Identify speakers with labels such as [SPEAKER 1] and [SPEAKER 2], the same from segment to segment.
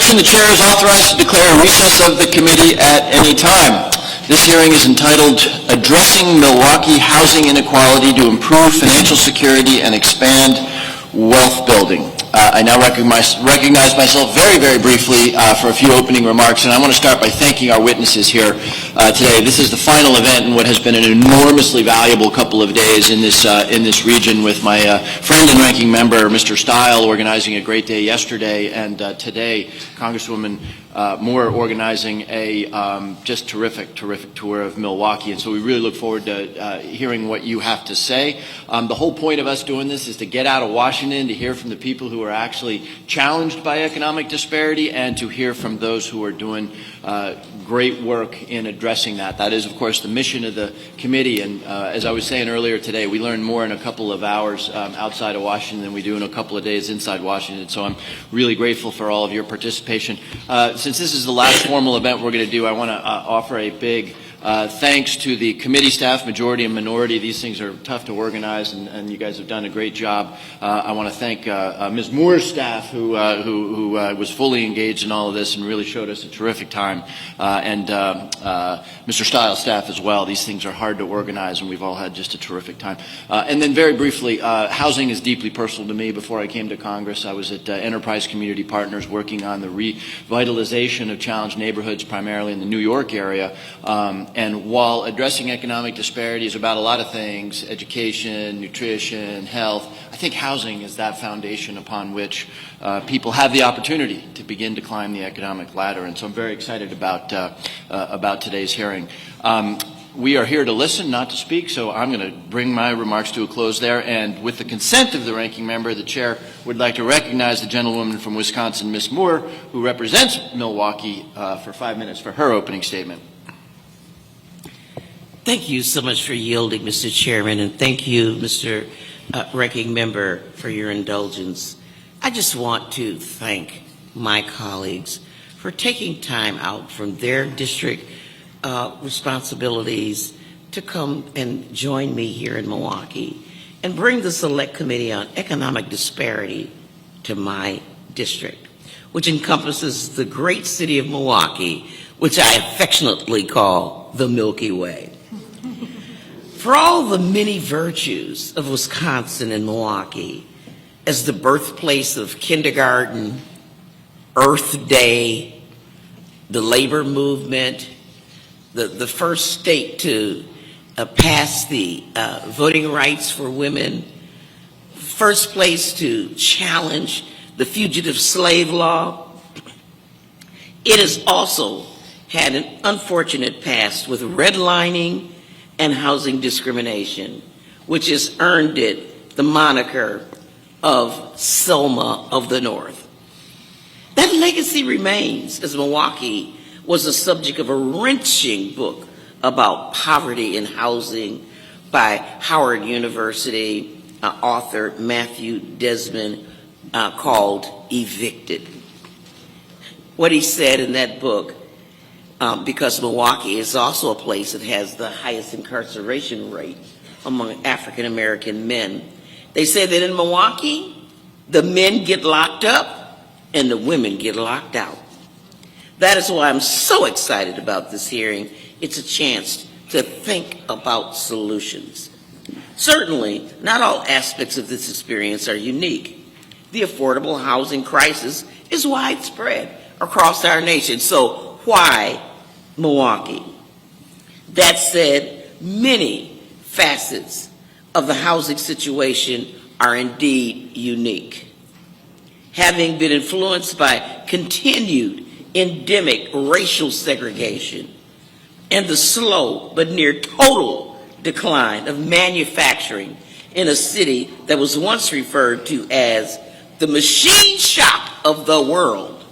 [SPEAKER 1] addition, the chair is authorized to declare a recess of the committee at any time. This hearing is entitled Addressing Milwaukee Housing Inequality to Improve Financial Security and Expand Wealth Building. I now recognize myself very briefly for a few opening remarks, and I want to start by thanking our witnesses here today. This is the final event in what has been an enormously valuable couple of days in this region, with my friend and ranking member, Mr. Stile, organizing a great day yesterday, and today, Congresswoman Moore organizing a just terrific tour of Milwaukee. And so we really look forward to hearing what you have to say. The whole point of us doing this is to get out of Washington, to hear from the people who are actually challenged by economic disparity, and to hear from those who are doing great work in addressing that. That is, of course, the mission of the committee. And as I was saying earlier today, we learn more in a couple of hours outside of Washington than we do in a couple of days inside Washington. So I'm really grateful for all of your participation. Since this is the last formal event we're going to do, I want to offer a big thanks to the committee staff, majority and minority. These things are tough to organize, and you guys have done a great job. I want to thank Ms. Moore's staff, who was fully engaged in all of this and really showed us a terrific time, and Mr. Stiles' staff as well. These things are hard to organize, and we've all had just a terrific time. And then very briefly, housing is deeply personal to me. Before I came to Congress, I was at Enterprise Community Partners working on the revitalization of challenged neighborhoods, primarily in the New York area. And while addressing economic disparity is about a lot of things, education, nutrition, health, I think housing is that foundation upon which people have the opportunity to begin to climb the economic ladder. And so I'm very excited about today's hearing. We are here to listen, not to speak, so I'm going to bring my remarks to a close there. And with the consent of the ranking member, the chair would like to recognize the gentlewoman from Wisconsin, Ms. Moore, who represents Milwaukee, for 5 minutes for her opening statement.
[SPEAKER 2] Thank you so much for yielding, Mr. Chairman, and thank you, Mr. Ranking Member, for your indulgence. I just want to thank my colleagues for taking time out from their district responsibilities to come and join me here in Milwaukee and bring the Select Committee on Economic Disparity to my district, which encompasses the great city of Milwaukee, which I affectionately call the Milky Way. For all the many virtues of Wisconsin and Milwaukee, as the birthplace of kindergarten, Earth Day, the labor movement, the first state to pass the voting rights for women, first place to challenge the fugitive slave law, it has also had an unfortunate past with redlining and housing discrimination, which has earned it the moniker of Selma of the North. That legacy remains, as Milwaukee was the subject of a wrenching book about poverty in housing by Howard University author Matthew Desmond called Evicted. What he said in that book, because Milwaukee is also a place that has the highest incarceration rate among African American men. They say that in Milwaukee, the men get locked up and the women get locked out. That is why I'm so excited about this hearing. It's a chance to think about solutions. Certainly, not all aspects of this experience are unique. The affordable housing crisis is widespread across our nation. So why Milwaukee? That said, many facets of the housing situation are indeed unique. Having been influenced by continued endemic racial segregation and the slow but near total decline of manufacturing in a city that was once referred to as the machine shop of the world.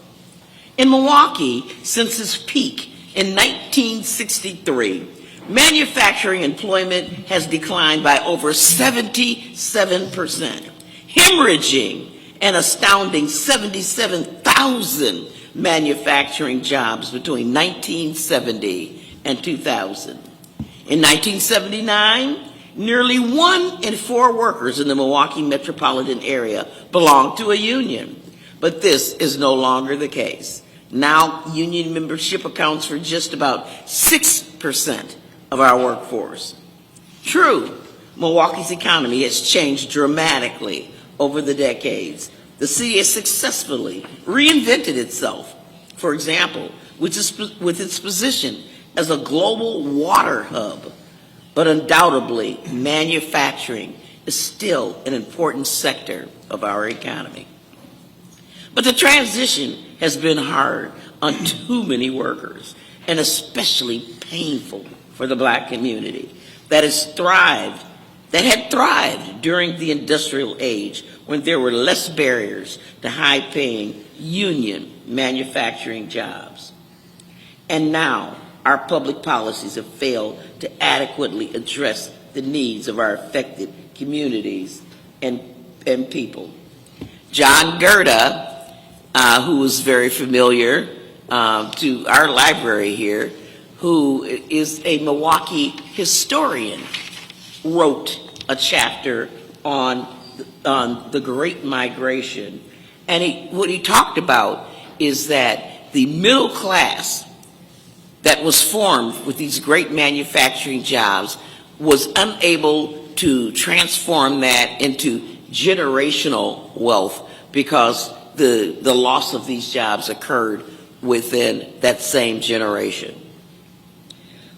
[SPEAKER 2] In Milwaukee, since its peak in 1963, manufacturing employment has declined by over 77%, hemorrhaging an astounding 77,000 manufacturing jobs between 1970 and 2000. In 1979, nearly 1 in 4 workers in the Milwaukee metropolitan area belonged to a union, but this is no longer the case. Now, union membership accounts for just about 6% of our workforce. True, Milwaukee's economy has changed dramatically over the decades. The city has successfully reinvented itself. For example, with its position as a global water hub, but undoubtedly manufacturing is still an important sector of our economy. But the transition has been hard on too many workers, and especially painful for the Black community that had thrived during the industrial age when there were less barriers to high-paying union manufacturing jobs. And now, our public policies have failed to adequately address the needs of our affected communities and people. John Gerda, who is very familiar to our library here, who is a Milwaukee historian, wrote a chapter on the Great Migration. And what he talked about is that the middle class that was formed with these great manufacturing jobs was unable to transform that into generational wealth because the loss of these jobs occurred within that same generation.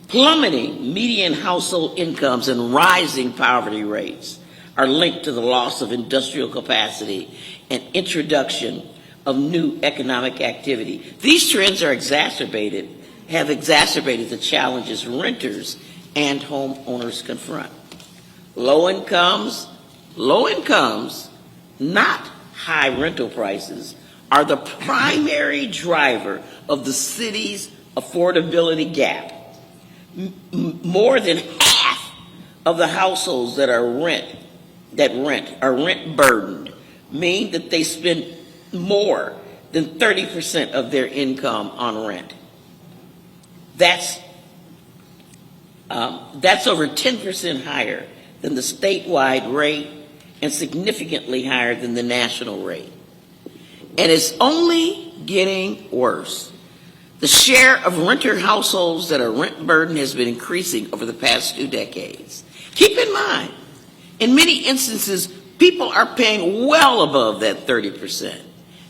[SPEAKER 2] Plummeting median household incomes and rising poverty rates are linked to the loss of industrial capacity and introduction of new economic activity. These trends have exacerbated the challenges renters and homeowners confront. Low incomes, not high rental prices, are the primary driver of the city's affordability gap. More than half of the households that rent are rent burdened, meaning that they spend more than 30% of their income on rent. That's over 10% higher than the statewide rate and significantly higher than the national rate. And it's only getting worse. The share of renter households that are rent burdened has been increasing over the past 2 decades. Keep in mind, in many instances, people are paying well above that 30%.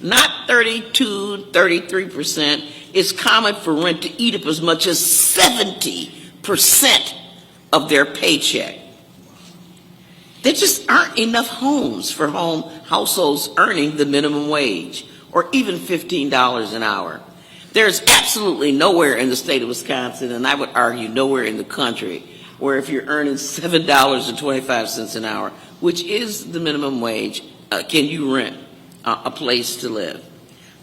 [SPEAKER 2] Not 32, 33%. It's common for rent to eat up as much as 70% of their paycheck. There just aren't enough homes for households earning the minimum wage, or even $15 an hour. There's absolutely nowhere in the state of Wisconsin, and I would argue nowhere in the country, where if you're earning $7.25 an hour, which is the minimum wage, can you rent a place to live.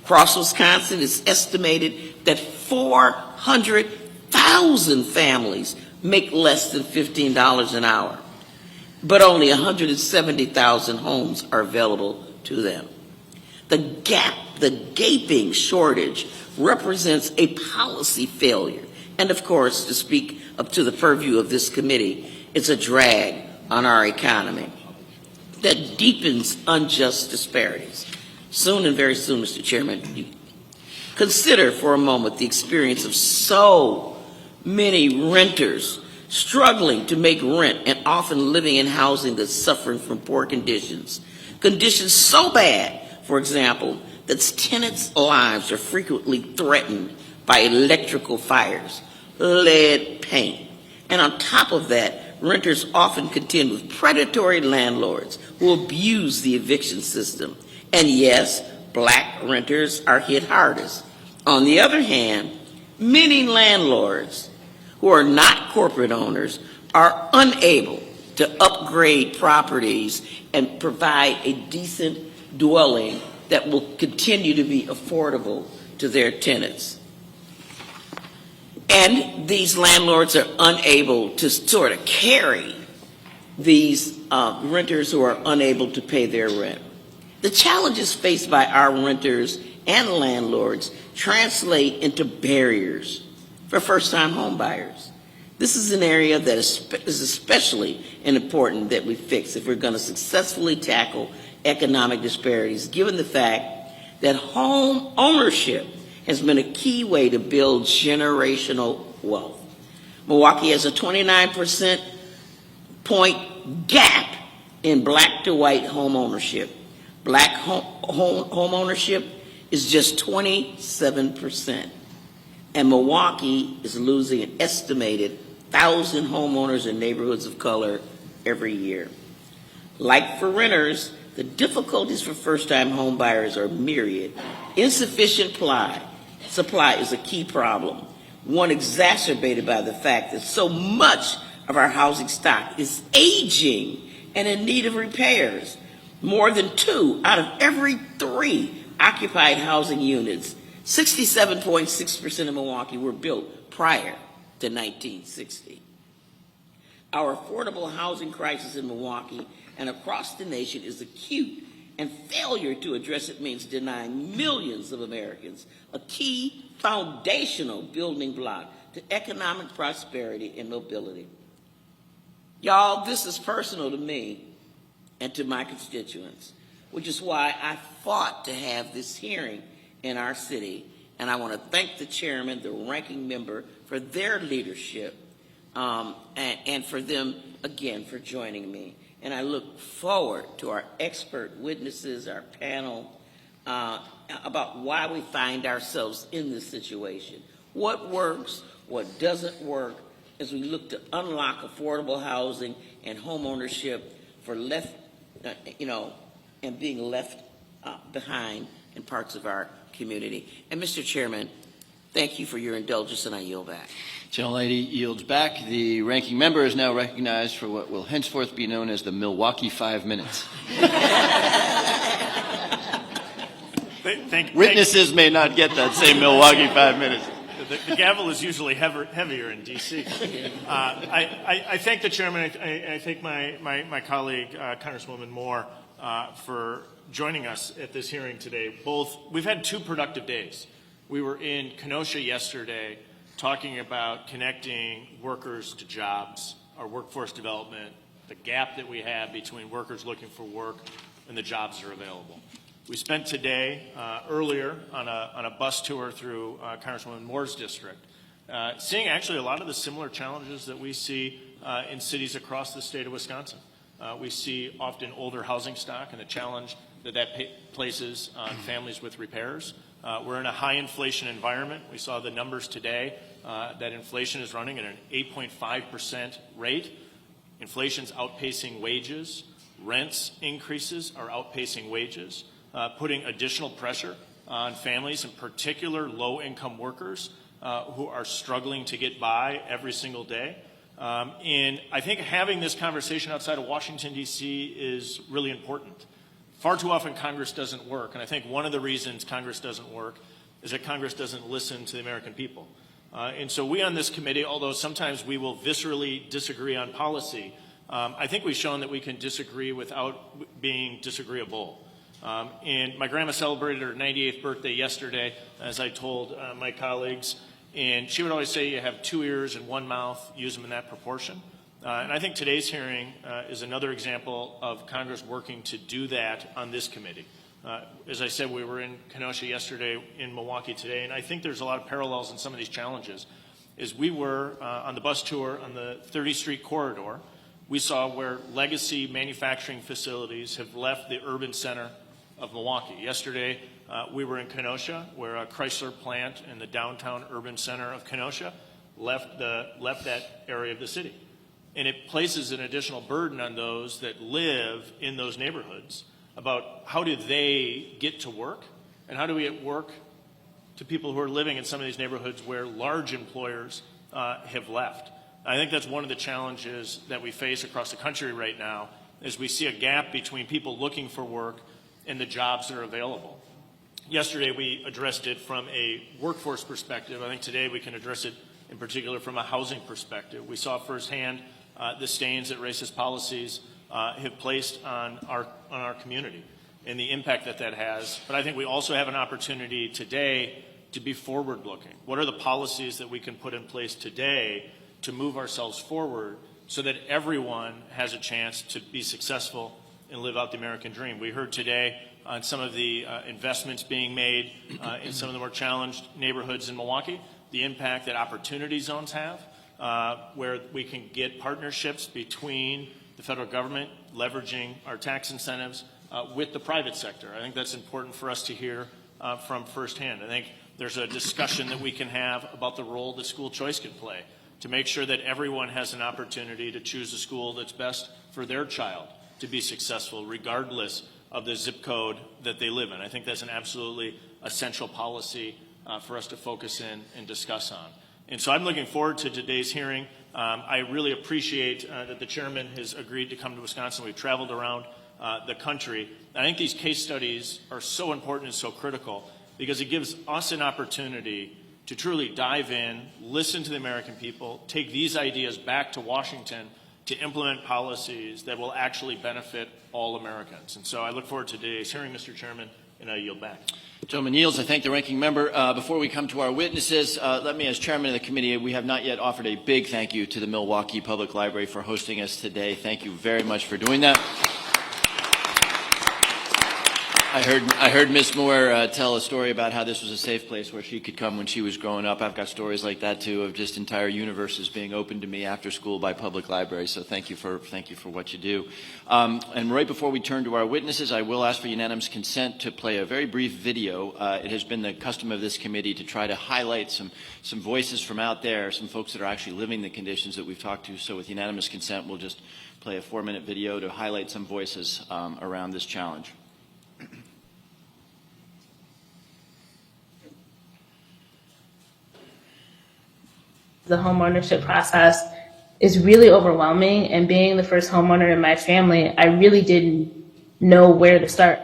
[SPEAKER 2] Across Wisconsin, it's estimated that 400,000 families make less than $15 an hour, but only 170,000 homes are available to them. The gaping shortage represents a policy failure. And of course, to speak up to the purview of this committee, it's a drag on our economy that deepens unjust disparities. Soon and very soon, Mr. Chairman, consider for a moment the experience of so many renters struggling to make rent and often living in housing that's suffering from poor conditions. Conditions so bad, for example, that tenants' lives are frequently threatened by electrical fires, lead paint. And on top of that, renters often contend with predatory landlords who abuse the eviction system. And yes, black renters are hit hardest. On the other hand, many landlords who are not corporate owners are unable to upgrade properties and provide a decent dwelling that will continue to be affordable to their tenants. And these landlords are unable to sort of carry these renters who are unable to pay their rent. The challenges faced by our renters and landlords translate into barriers for first-time home buyers. This is an area that is especially important that we fix if we're going to successfully tackle economic disparities, given the fact that home ownership has been a key way to build generational wealth. Milwaukee has a 29% point gap in black to white home ownership. Black home ownership is just 27%. And Milwaukee is losing an estimated 1,000 homeowners in neighborhoods of color every year. Like for renters, the difficulties for first-time home buyers are myriad. Insufficient supply is a key problem, one exacerbated by the fact that so much of our housing stock is aging and in need of repairs. More than 2 out of every 3 occupied housing units, 67.6% of Milwaukee, were built prior to 1960. Our affordable housing crisis in Milwaukee and across the nation is acute, and failure to address it means denying millions of Americans a key foundational building block to economic prosperity and mobility. Y'all, this is personal to me and to my constituents, which is why I fought to have this hearing in our city. And I want to thank the chairman, the ranking member, for their leadership, and for them, again, for joining me. And I look forward to our expert witnesses, our panel, about why we find ourselves in this situation. What works, what doesn't work, as we look to unlock affordable housing and home ownership for and being left behind in parts of our community. And Mr. Chairman, thank you for your indulgence, and I yield back.
[SPEAKER 1] Gentlelady yields back. The ranking member is now recognized for what will henceforth be known as the Milwaukee 5 minutes. Witnesses may not get that same Milwaukee 5 minutes.
[SPEAKER 3] The gavel is usually heavier in D.C. I thank the chairman. I thank my colleague, Congresswoman Moore, for joining us at this hearing today. We've had 2 productive days. We were in Kenosha yesterday talking about connecting workers to jobs, our workforce development, the gap that we have between workers looking for work and the jobs that are available. We spent today, earlier, on a bus tour through Congresswoman Moore's district, seeing actually a lot of the similar challenges that we see in cities across the state of Wisconsin. We see often older housing stock and the challenge that places on families with repairs. We're in a high inflation environment. We saw the numbers today that inflation is running at an 8.5% rate. Inflation's outpacing wages. Rents increases are outpacing wages, putting additional pressure on families, in particular low-income workers who are struggling to get by every single day. And I think having this conversation outside of Washington, D.C. is really important. Far too often Congress doesn't work, and I think one of the reasons Congress doesn't work is that Congress doesn't listen to the American people. And so we on this committee, although sometimes we will viscerally disagree on policy, I think we've shown that we can disagree without being disagreeable. And my grandma celebrated her 98th birthday yesterday, as I told my colleagues, and she would always say you have 2 ears and 1 mouth, use them in that proportion. And I think today's hearing is another example of Congress working to do that on this committee. As I said, we were in Kenosha yesterday, in Milwaukee today, and I think there's a lot of parallels in some of these challenges. As we were on the bus tour on the 30th Street corridor, we saw where legacy manufacturing facilities have left the urban center of Milwaukee. Yesterday, we were in Kenosha, where a Chrysler plant in the downtown urban center of Kenosha left that area of the city. And it places an additional burden on those that live in those neighborhoods about how do they get to work, and how do we get work to people who are living in some of these neighborhoods where large employers have left. I think that's one of the challenges that we face across the country right now, is we see a gap between people looking for work and the jobs that are available. Yesterday we addressed it from a workforce perspective. I think today we can address it in particular from a housing perspective. We saw firsthand the stains that racist policies have placed on our community and the impact that has. But I think we also have an opportunity today to be forward-looking. What are the policies that we can put in place today to move ourselves forward so that everyone has a chance to be successful and live out the American dream? We heard today on some of the investments being made in some of the more challenged neighborhoods in Milwaukee, the impact that opportunity zones have, where we can get partnerships between the federal government leveraging our tax incentives with the private sector. I think that's important for us to hear from firsthand. I think there's a discussion that we can have about the role that school choice can play to make sure that everyone has an opportunity to choose a school that's best for their child to be successful, regardless of the zip code that they live in. I think that's an absolutely essential policy for us to focus in and discuss on. And so I'm looking forward to today's hearing. I really appreciate that the chairman has agreed to come to Wisconsin. We've traveled around the country. I think these case studies are so important and so critical because it gives us an opportunity to truly dive in, listen to the American people, take these ideas back to Washington to implement policies that will actually benefit all Americans. And so I look forward to today's hearing, Mr. Chairman, and I yield back.
[SPEAKER 1] Gentleman yields. I thank the ranking member. Before we come to our witnesses, let me, as chairman of the committee, we have not yet offered a big thank you to the Milwaukee Public Library for hosting us today. Thank you very much for doing that. I heard Ms. Moore tell a story about how this was a safe place where she could come when she was growing up. I've got stories like that too, of just entire universes being opened to me after school by public libraries. So thank you for what you do. And right before we turn to our witnesses, I will ask for unanimous consent to play a very brief video. It has been the custom of this committee to try to highlight some voices from out there, some folks that are actually living the conditions that we've talked to. So with unanimous consent, we'll just play a 4-minute video to highlight some voices around this challenge.
[SPEAKER 4] The homeownership process is really overwhelming, and being the first homeowner in my family, I really didn't know where to start.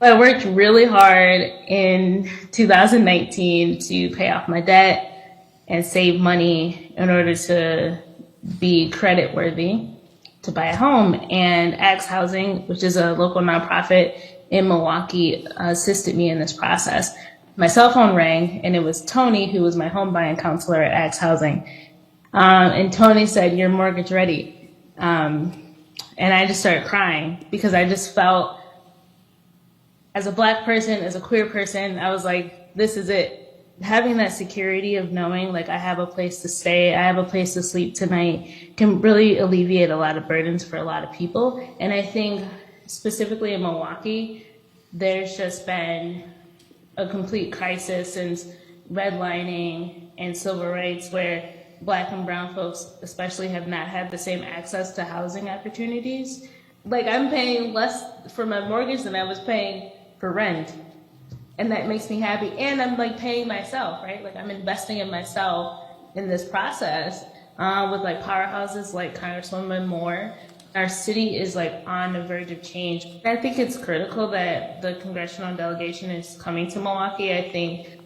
[SPEAKER 4] I worked really hard in 2019 to pay off my debt and save money in order to be credit worthy to buy a home. And Axe Housing, which is a local nonprofit in Milwaukee, assisted me in this process. My cell phone rang, and it was Tony, who was my home buying counselor at Axe Housing. And Tony said, "You're mortgage ready." And I just started crying because I just felt, as a Black person, as a queer person, I was like, this is it. Having that security of knowing, like, I have a place to stay, I have a place to sleep tonight, can really alleviate a lot of burdens for a lot of people. And I think specifically in Milwaukee, there's just been a complete crisis since redlining and civil rights, where Black and brown folks especially have not had the same access to housing opportunities. Like, I'm paying less for my mortgage than I was paying for rent. And that makes me happy. And I'm like paying myself, right? Like, I'm investing in myself in this process with like powerhouses like Congresswoman Moore. Our city is like on the verge of change. I think it's critical that the congressional delegation is coming to Milwaukee. I think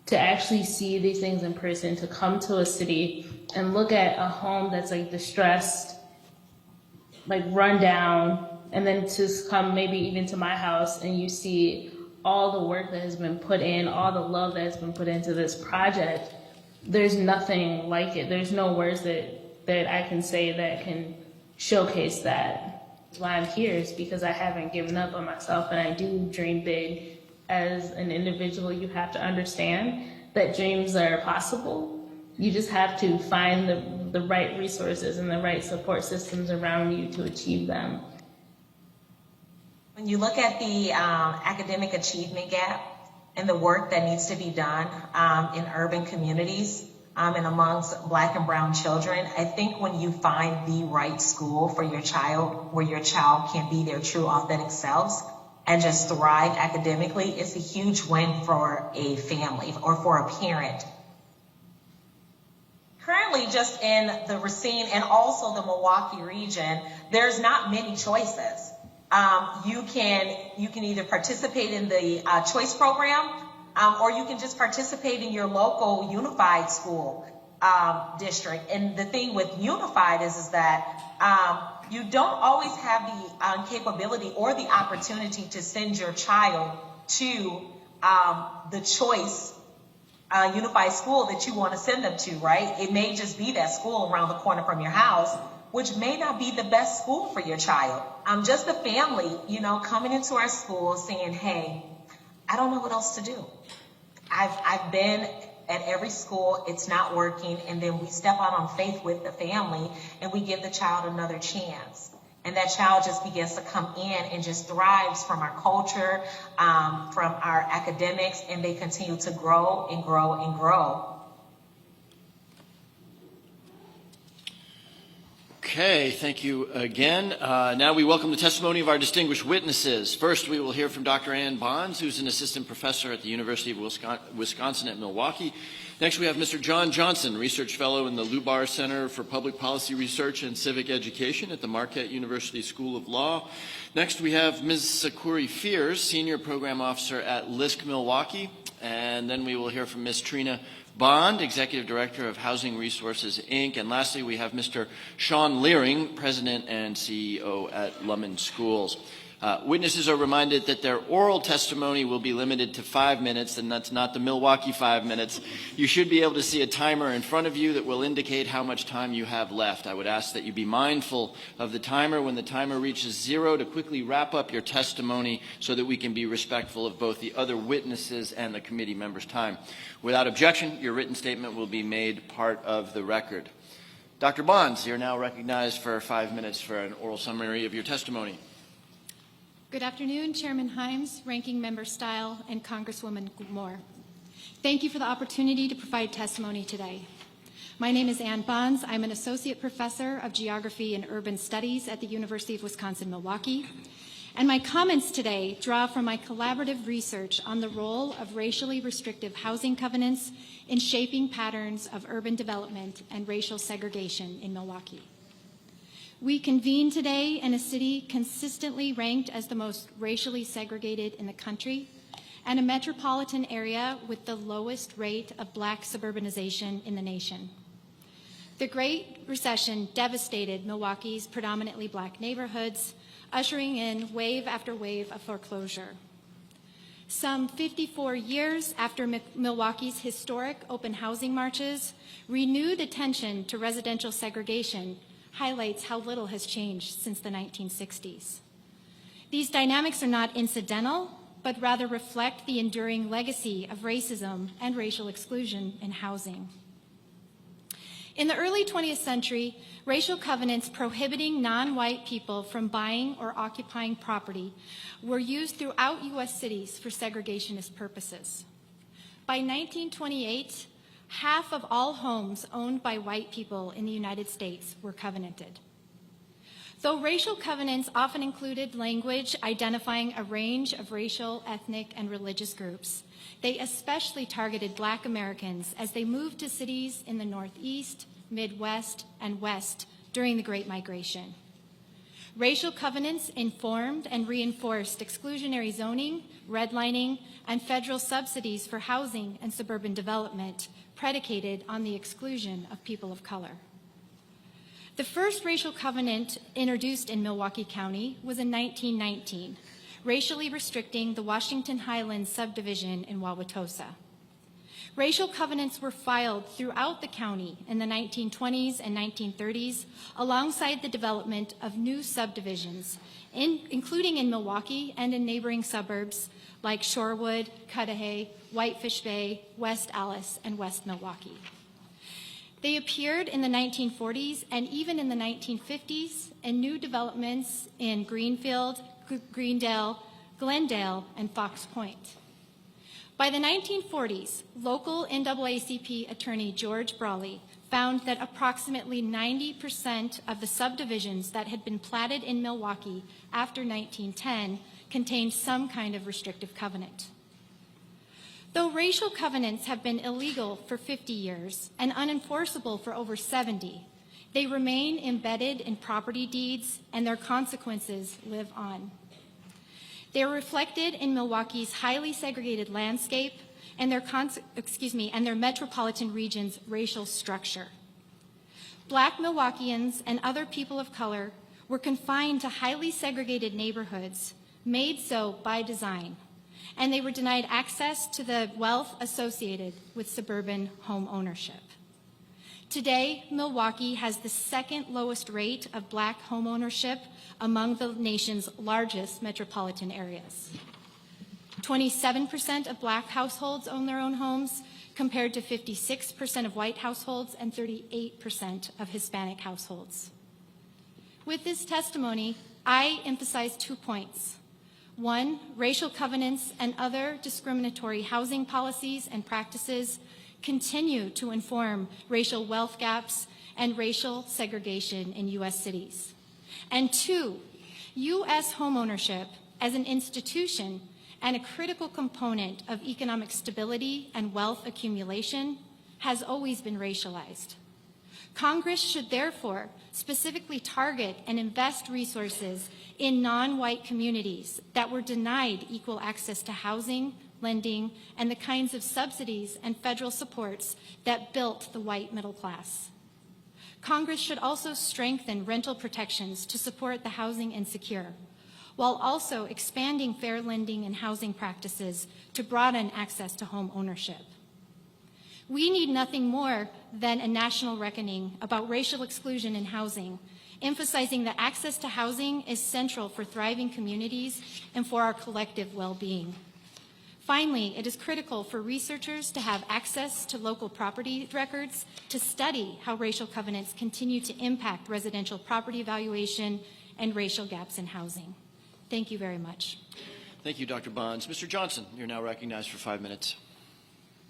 [SPEAKER 4] to actually see these things in person, to come to a city and look at a home that's like distressed, like run down, and then to come maybe even to my house and you see all the work that has been put in, all the love that has been put into this project. There's nothing like it. There's no words that I can say that can showcase that. Why I'm here is because I haven't given up on myself, and I do dream big. As an individual, you have to understand that dreams are possible. You just have to find the right resources and the right support systems around you to achieve them.
[SPEAKER 5] When you look at the academic achievement gap and the work that needs to be done in urban communities, and amongst Black and brown children, I think when you find the right school for your child, where your child can be their true authentic selves and just thrive academically, it's a huge win for a family or for a parent. Currently, just in the Racine and also the Milwaukee region, there's not many choices. You can either participate in the choice program, or you can just participate in your local unified school district. And the thing with unified is that you don't always have the capability or the opportunity to send your child to the choice unified school that you want to send them to, right? It may just be that school around the corner from your house, which may not be the best school for your child. Just the family, coming into our school saying, hey, I don't know what else to do. I've been at every school, it's not working, and then we step out on faith with the family and we give the child another chance. And that child just begins to come in and just thrives from our culture, from our academics, and they continue to grow and grow and grow.
[SPEAKER 1] Okay, thank you again. Now we welcome the testimony of our distinguished witnesses. First, we will hear from Dr. Ann Bonds, who's an assistant professor at the University of Wisconsin at Milwaukee. Next, we have Mr. John Johnson, research fellow in the Lubar Center for Public Policy Research and Civic Education at the Marquette University School of Law. Next, we have Ms. Sakuri Fears, senior program officer at LISC Milwaukee. And then we will hear from Ms. Trina Bond, Executive Director of Housing Resources, Inc. And lastly, we have Mr. Sean Leering, President and CEO at Lummen Schools. Witnesses are reminded that their oral testimony will be limited to 5 minutes, and that's not the Milwaukee 5 minutes. You should be able to see a timer in front of you that will indicate how much time you have left. I would ask that you be mindful of the timer when the timer reaches 0 to quickly wrap up your testimony so that we can be respectful of both the other witnesses and the committee members' time. Without objection, your written statement will be made part of the record. Dr. Bonds, you're now recognized for 5 minutes for an oral summary of your testimony.
[SPEAKER 6] Good afternoon, Chairman Himes, Ranking Member Stile, and Congresswoman Moore. Thank you for the opportunity to provide testimony today. My name is Ann Bonds. I'm an Associate Professor of Geography and Urban Studies at the University of Wisconsin-Milwaukee. And my comments today draw from my collaborative research on the role of racially restrictive housing covenants in shaping patterns of urban development and racial segregation in Milwaukee. We convene today in a city consistently ranked as the most racially segregated in the country and a metropolitan area with the lowest rate of Black suburbanization in the nation. The Great Recession devastated Milwaukee's predominantly Black neighborhoods, ushering in wave after wave of foreclosure. Some 54 years after Milwaukee's historic open housing marches, renewed attention to residential segregation highlights how little has changed since the 1960s. These dynamics are not incidental, but rather reflect the enduring legacy of racism and racial exclusion in housing. In the early 20th century, racial covenants prohibiting non-white people from buying or occupying property were used throughout U.S. cities for segregationist purposes. By 1928, half of all homes owned by white people in the United States were covenanted. Though racial covenants often included language identifying a range of racial, ethnic, and religious groups, they especially targeted Black Americans as they moved to cities in the Northeast, Midwest, and West during the Great Migration. Racial covenants informed and reinforced exclusionary zoning, redlining, and federal subsidies for housing and suburban development predicated on the exclusion of people of color. The first racial covenant introduced in Milwaukee County was in 1919, racially restricting the Washington Highlands subdivision in Wauwatosa. Racial covenants were filed throughout the county in the 1920s and 1930s alongside the development of new subdivisions, including in Milwaukee and in neighboring suburbs like Shorewood, Cudahy, Whitefish Bay, West Allis, and West Milwaukee. They appeared in the 1940s and even in the 1950s in new developments in Greenfield, Greendale, Glendale, and Fox Point. By the 1940s, local NAACP attorney George Brawley found that approximately 90% of the subdivisions that had been platted in Milwaukee after 1910 contained some kind of restrictive covenant. Though racial covenants have been illegal for 50 years and unenforceable for over 70, they remain embedded in property deeds and their consequences live on. They are reflected in Milwaukee's highly segregated landscape and their metropolitan region's racial structure. Black Milwaukeeans and other people of color were confined to highly segregated neighborhoods, made so by design, and they were denied access to the wealth associated with suburban home ownership. Today, Milwaukee has the second lowest rate of Black homeownership among the nation's largest metropolitan areas. 27% of Black households own their own homes, compared to 56% of white households and 38% of Hispanic households. With this testimony, I emphasize 2 points. One, racial covenants and other discriminatory housing policies and practices continue to inform racial wealth gaps and racial segregation in U.S. cities. And two, U.S. homeownership as an institution and a critical component of economic stability and wealth accumulation has always been racialized. Congress should therefore specifically target and invest resources in non-white communities that were denied equal access to housing, lending, and the kinds of subsidies and federal supports that built the white middle class. Congress should also strengthen rental protections to support the housing insecure, while also expanding fair lending and housing practices to broaden access to home ownership. We need nothing more than a national reckoning about racial exclusion in housing, emphasizing that access to housing is central for thriving communities and for our collective well-being. Finally, it is critical for researchers to have access to local property records to study how racial covenants continue to impact residential property valuation and racial gaps in housing. Thank you very much.
[SPEAKER 1] Thank you, Dr. Bonds. Mr. Johnson, you're now recognized for 5 minutes.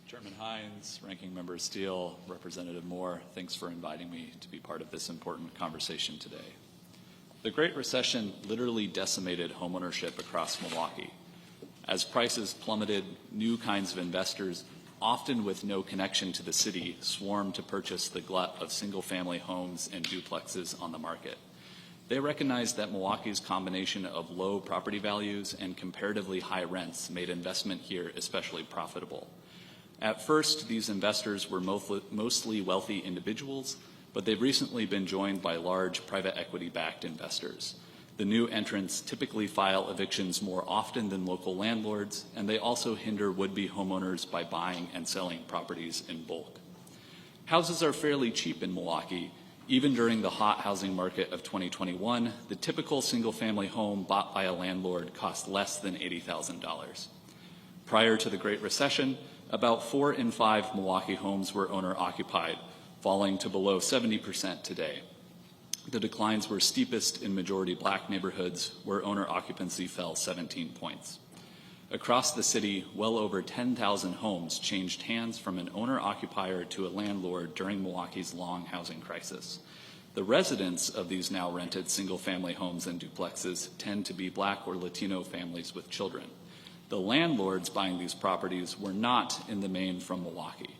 [SPEAKER 7] Chairman Hines, Ranking Member Steele, Representative Moore, thanks for inviting me to be part of this important conversation today. The Great Recession literally decimated homeownership across Milwaukee. As prices plummeted, new kinds of investors, often with no connection to the city, swarmed to purchase the glut of single-family homes and duplexes on the market. They recognized that Milwaukee's combination of low property values and comparatively high rents made investment here especially profitable. At first, these investors were mostly wealthy individuals, but they've recently been joined by large private equity-backed investors. The new entrants typically file evictions more often than local landlords, and they also hinder would-be homeowners by buying and selling properties in bulk. Houses are fairly cheap in Milwaukee. Even during the hot housing market of 2021, the typical single-family home bought by a landlord cost less than $80,000. Prior to the Great Recession, about 4 in 5 Milwaukee homes were owner-occupied, falling to below 70% today. The declines were steepest in majority Black neighborhoods, where owner occupancy fell 17 points. Across the city, well over 10,000 homes changed hands from an owner-occupier to a landlord during Milwaukee's long housing crisis. The residents of these now rented single-family homes and duplexes tend to be Black or Latino families with children. The landlords buying these properties were not in the main from Milwaukee.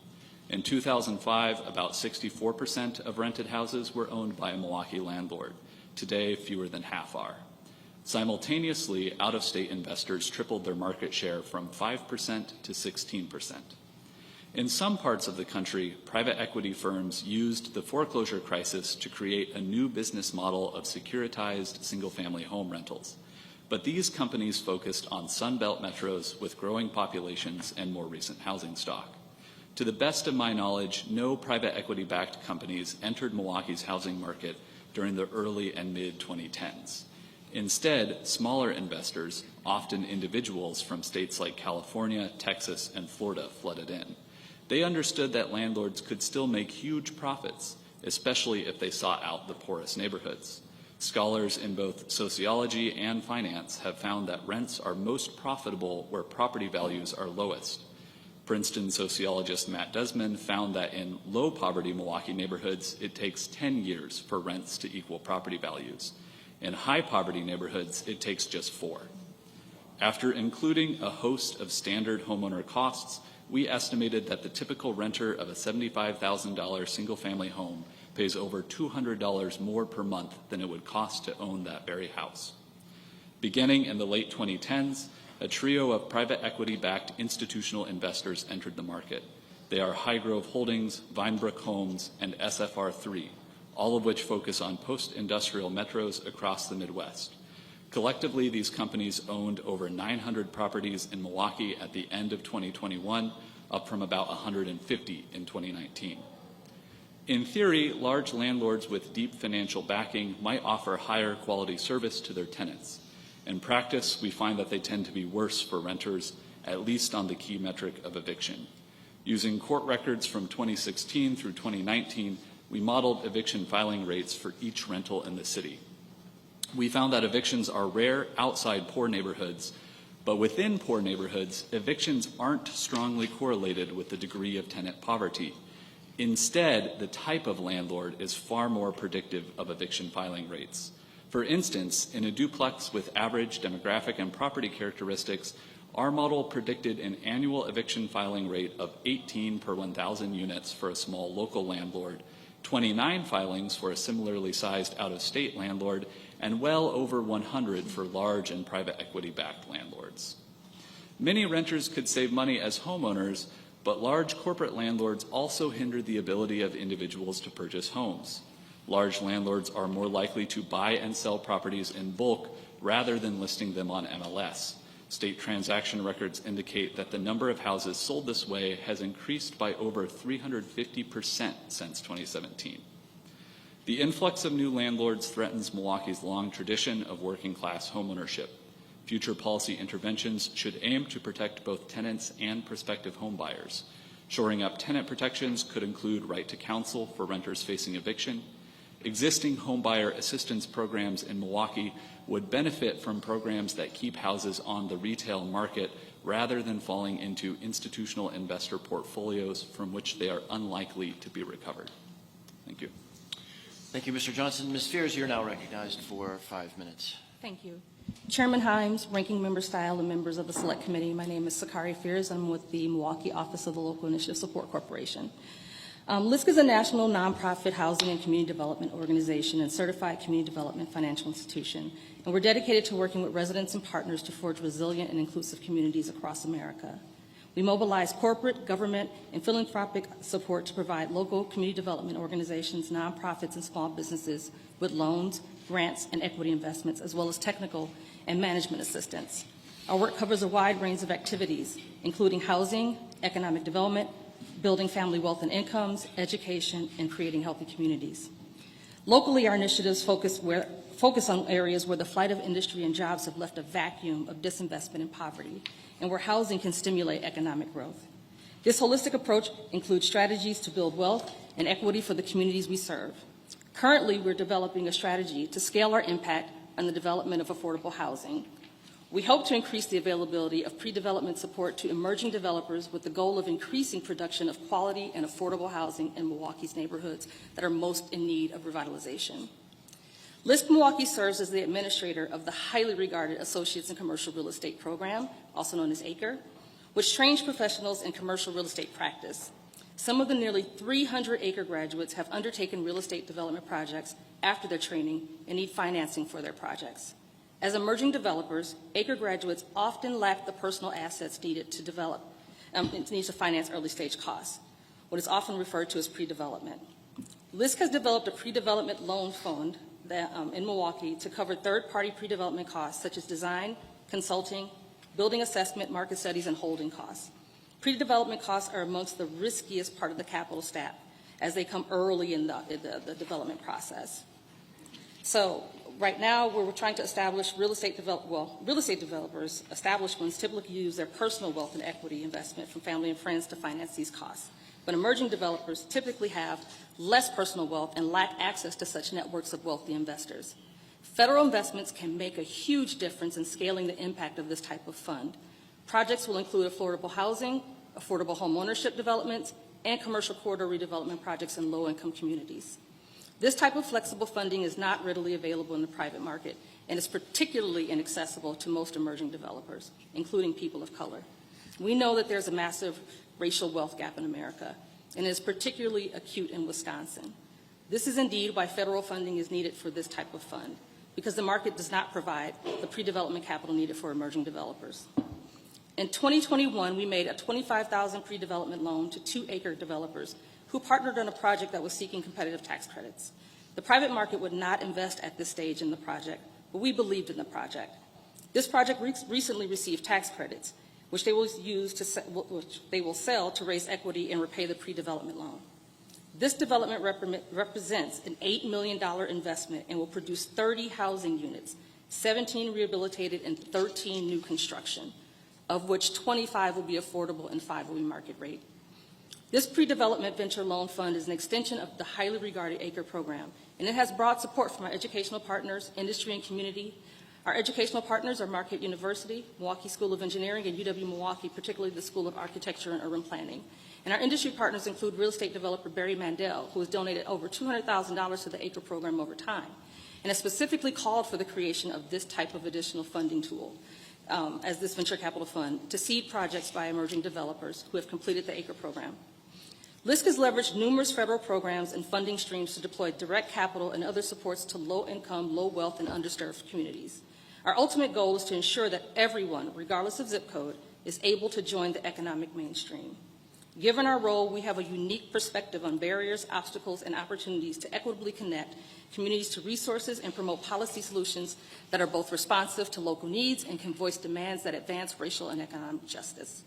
[SPEAKER 7] In 2005, about 64% of rented houses were owned by a Milwaukee landlord. Today, fewer than half are. Simultaneously, out-of-state investors tripled their market share from 5% to 16%. In some parts of the country, private equity firms used the foreclosure crisis to create a new business model of securitized single-family home rentals. But these companies focused on Sun Belt metros with growing populations and more recent housing stock. To the best of my knowledge, no private equity-backed companies entered Milwaukee's housing market during the early and mid-2010s. Instead, smaller investors, often individuals from states like California, Texas, and Florida, flooded in. They understood that landlords could still make huge profits, especially if they sought out the poorest neighborhoods. Scholars in both sociology and finance have found that rents are most profitable where property values are lowest. Princeton sociologist Matt Desmond found that in low-poverty Milwaukee neighborhoods, it takes 10 years for rents to equal property values. In high-poverty neighborhoods, it takes just 4. After including a host of standard homeowner costs, we estimated that the typical renter of a $75,000 single-family home pays over $200 more per month than it would cost to own that very house. Beginning in the late 2010s, a trio of private equity-backed institutional investors entered the market. They are Highgrove Holdings, Vinebrook Homes, and SFR3, all of which focus on post-industrial metros across the Midwest. Collectively, these companies owned over 900 properties in Milwaukee at the end of 2021, up from about 150 in 2019. In theory, large landlords with deep financial backing might offer higher quality service to their tenants. In practice, we find that they tend to be worse for renters, at least on the key metric of eviction. Using court records from 2016 through 2019, we modeled eviction filing rates for each rental in the city. We found that evictions are rare outside poor neighborhoods, but within poor neighborhoods, evictions aren't strongly correlated with the degree of tenant poverty. Instead, the type of landlord is far more predictive of eviction filing rates. For instance, in a duplex with average demographic and property characteristics, our model predicted an annual eviction filing rate of 18 per 1,000 units for a small local landlord, 29 filings for a similarly sized out-of-state landlord, and well over 100 for large and private equity-backed landlords. Many renters could save money as homeowners, but large corporate landlords also hinder the ability of individuals to purchase homes. Large landlords are more likely to buy and sell properties in bulk rather than listing them on MLS. State transaction records indicate that the number of houses sold this way has increased by over 350% since 2017. The influx of new landlords threatens Milwaukee's long tradition of working-class homeownership. Future policy interventions should aim to protect both tenants and prospective homebuyers. Shoring up tenant protections could include right to counsel for renters facing eviction. Existing homebuyer assistance programs in Milwaukee would benefit from programs that keep houses on the retail market rather than falling into institutional investor portfolios from which they are unlikely to be recovered. Thank you.
[SPEAKER 1] Thank you, Mr. Johnson. Ms. Fears, you're now recognized for 5 minutes.
[SPEAKER 8] Thank you. Chairman Himes, Ranking Member Style, and members of the Select Committee, my name is Sakari Fears. I'm with the Milwaukee Office of the Local Initiative Support Corporation. LISC is a national nonprofit housing and community development organization and certified community development financial institution, and we're dedicated to working with residents and partners to forge resilient and inclusive communities across America. We mobilize corporate, government, and philanthropic support to provide local community development organizations, nonprofits, and small businesses with loans, grants, and equity investments, as well as technical and management assistance. Our work covers a wide range of activities, including housing, economic development, building family wealth and incomes, education, and creating healthy communities. Locally, our initiatives focus on areas where the flight of industry and jobs have left a vacuum of disinvestment and poverty, and where housing can stimulate economic growth. This holistic approach includes strategies to build wealth and equity for the communities we serve. Currently, we're developing a strategy to scale our impact on the development of affordable housing. We hope to increase the availability of pre-development support to emerging developers with the goal of increasing production of quality and affordable housing in Milwaukee's neighborhoods that are most in need of revitalization. LISC Milwaukee serves as the administrator of the highly regarded Associates in Commercial Real Estate program, also known as ACRE, which trains professionals in commercial real estate practice. Some of the nearly 300 ACRE graduates have undertaken real estate development projects after their training and need financing for their projects. As emerging developers, ACRE graduates often lack the personal assets needed to develop, to finance early stage costs, what is often referred to as pre-development. LISC has developed a pre-development loan fund in Milwaukee to cover third-party pre-development costs such as design, consulting, building assessment, market studies, and holding costs. Pre-development costs are amongst the riskiest part of the capital stack as they come early in the development process. So right now, we're trying to establish real estate developers, established ones typically use their personal wealth and equity investment from family and friends to finance these costs. But emerging developers typically have less personal wealth and lack access to such networks of wealthy investors. Federal investments can make a huge difference in scaling the impact of this type of fund. Projects will include affordable housing, affordable home ownership developments, and commercial corridor redevelopment projects in low-income communities. This type of flexible funding is not readily available in the private market and is particularly inaccessible to most emerging developers, including people of color. We know that there's a massive racial wealth gap in America, and it is particularly acute in Wisconsin. This is indeed why federal funding is needed for this type of fund, because the market does not provide the pre-development capital needed for emerging developers. In 2021, we made a $25,000 pre-development loan to 2 ACRE developers who partnered on a project that was seeking competitive tax credits. The private market would not invest at this stage in the project, but we believed in the project. This project recently received tax credits, which they will sell to raise equity and repay the pre-development loan. This development represents an $8 million investment and will produce 30 housing units, 17 rehabilitated and 13 new construction, of which 25 will be affordable and 5 will be market rate. This pre-development venture loan fund is an extension of the highly regarded ACRE program, and it has broad support from our educational partners, industry, and community. Our educational partners are Marquette University, Milwaukee School of Engineering, and UW-Milwaukee, particularly the School of Architecture and Urban Planning. And our industry partners include real estate developer Barry Mandel, who has donated over $200,000 to the ACRE program over time, and has specifically called for the creation of this type of additional funding tool as this venture capital fund to seed projects by emerging developers who have completed the ACRE program. LISC has leveraged numerous federal programs and funding streams to deploy direct capital and other supports to low-income, low-wealth, and underserved communities. Our ultimate goal is to ensure that everyone, regardless of zip code, is able to join the economic mainstream. Given our role, we have a unique perspective on barriers, obstacles, and opportunities to equitably connect communities to resources and promote policy solutions that are both responsive to local needs and can voice demands that advance racial and economic justice.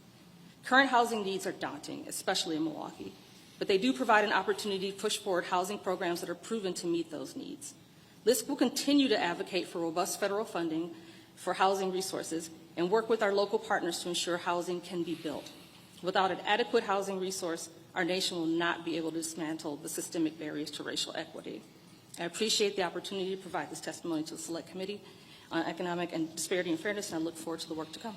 [SPEAKER 8] Current housing needs are daunting, especially in Milwaukee, but they do provide an opportunity to push forward housing programs that are proven to meet those needs. LISC will continue to advocate for robust federal funding for housing resources and work with our local partners to ensure housing can be built. Without an adequate housing resource, our nation will not be able to dismantle the systemic barriers to racial equity. I appreciate the opportunity to provide this testimony to the Select Committee on Economic and Disparity and Fairness, and I look forward to the work to come.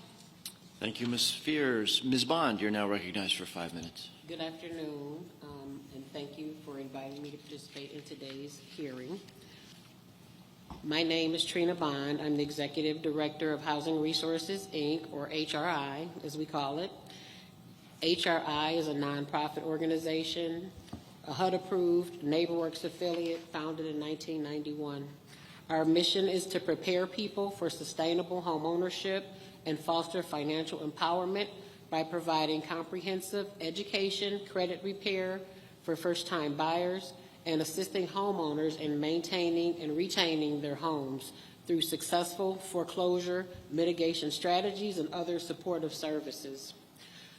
[SPEAKER 1] Thank you, Ms. Fears. Ms. Bond, you're now recognized for 5 minutes.
[SPEAKER 9] Good afternoon, and thank you for inviting me to participate in today's hearing. My name is Trina Bond. I'm the Executive Director of Housing Resources, Inc., or HRI, as we call it. HRI is a nonprofit organization, a HUD-approved NeighborWorks affiliate founded in 1991. Our mission is to prepare people for sustainable home ownership and foster financial empowerment by providing comprehensive education, credit repair for first-time buyers, and assisting homeowners in maintaining and retaining their homes through successful foreclosure mitigation strategies and other supportive services.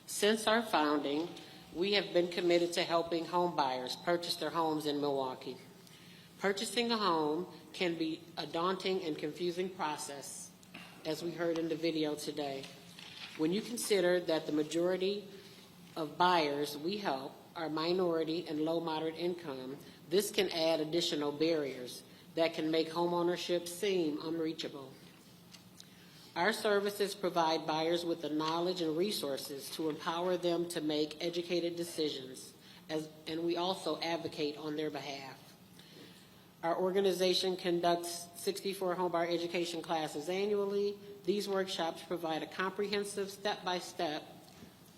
[SPEAKER 9] Since our founding, we have been committed to helping home buyers purchase their homes in Milwaukee. Purchasing a home can be a daunting and confusing process, as we heard in the video today. When you consider that the majority of buyers we help are minority and low moderate income, this can add additional barriers that can make homeownership seem unreachable. Our services provide buyers with the knowledge and resources to empower them to make educated decisions, and we also advocate on their behalf. Our organization conducts 64 homebuyer education classes annually. These workshops provide a comprehensive step-by-step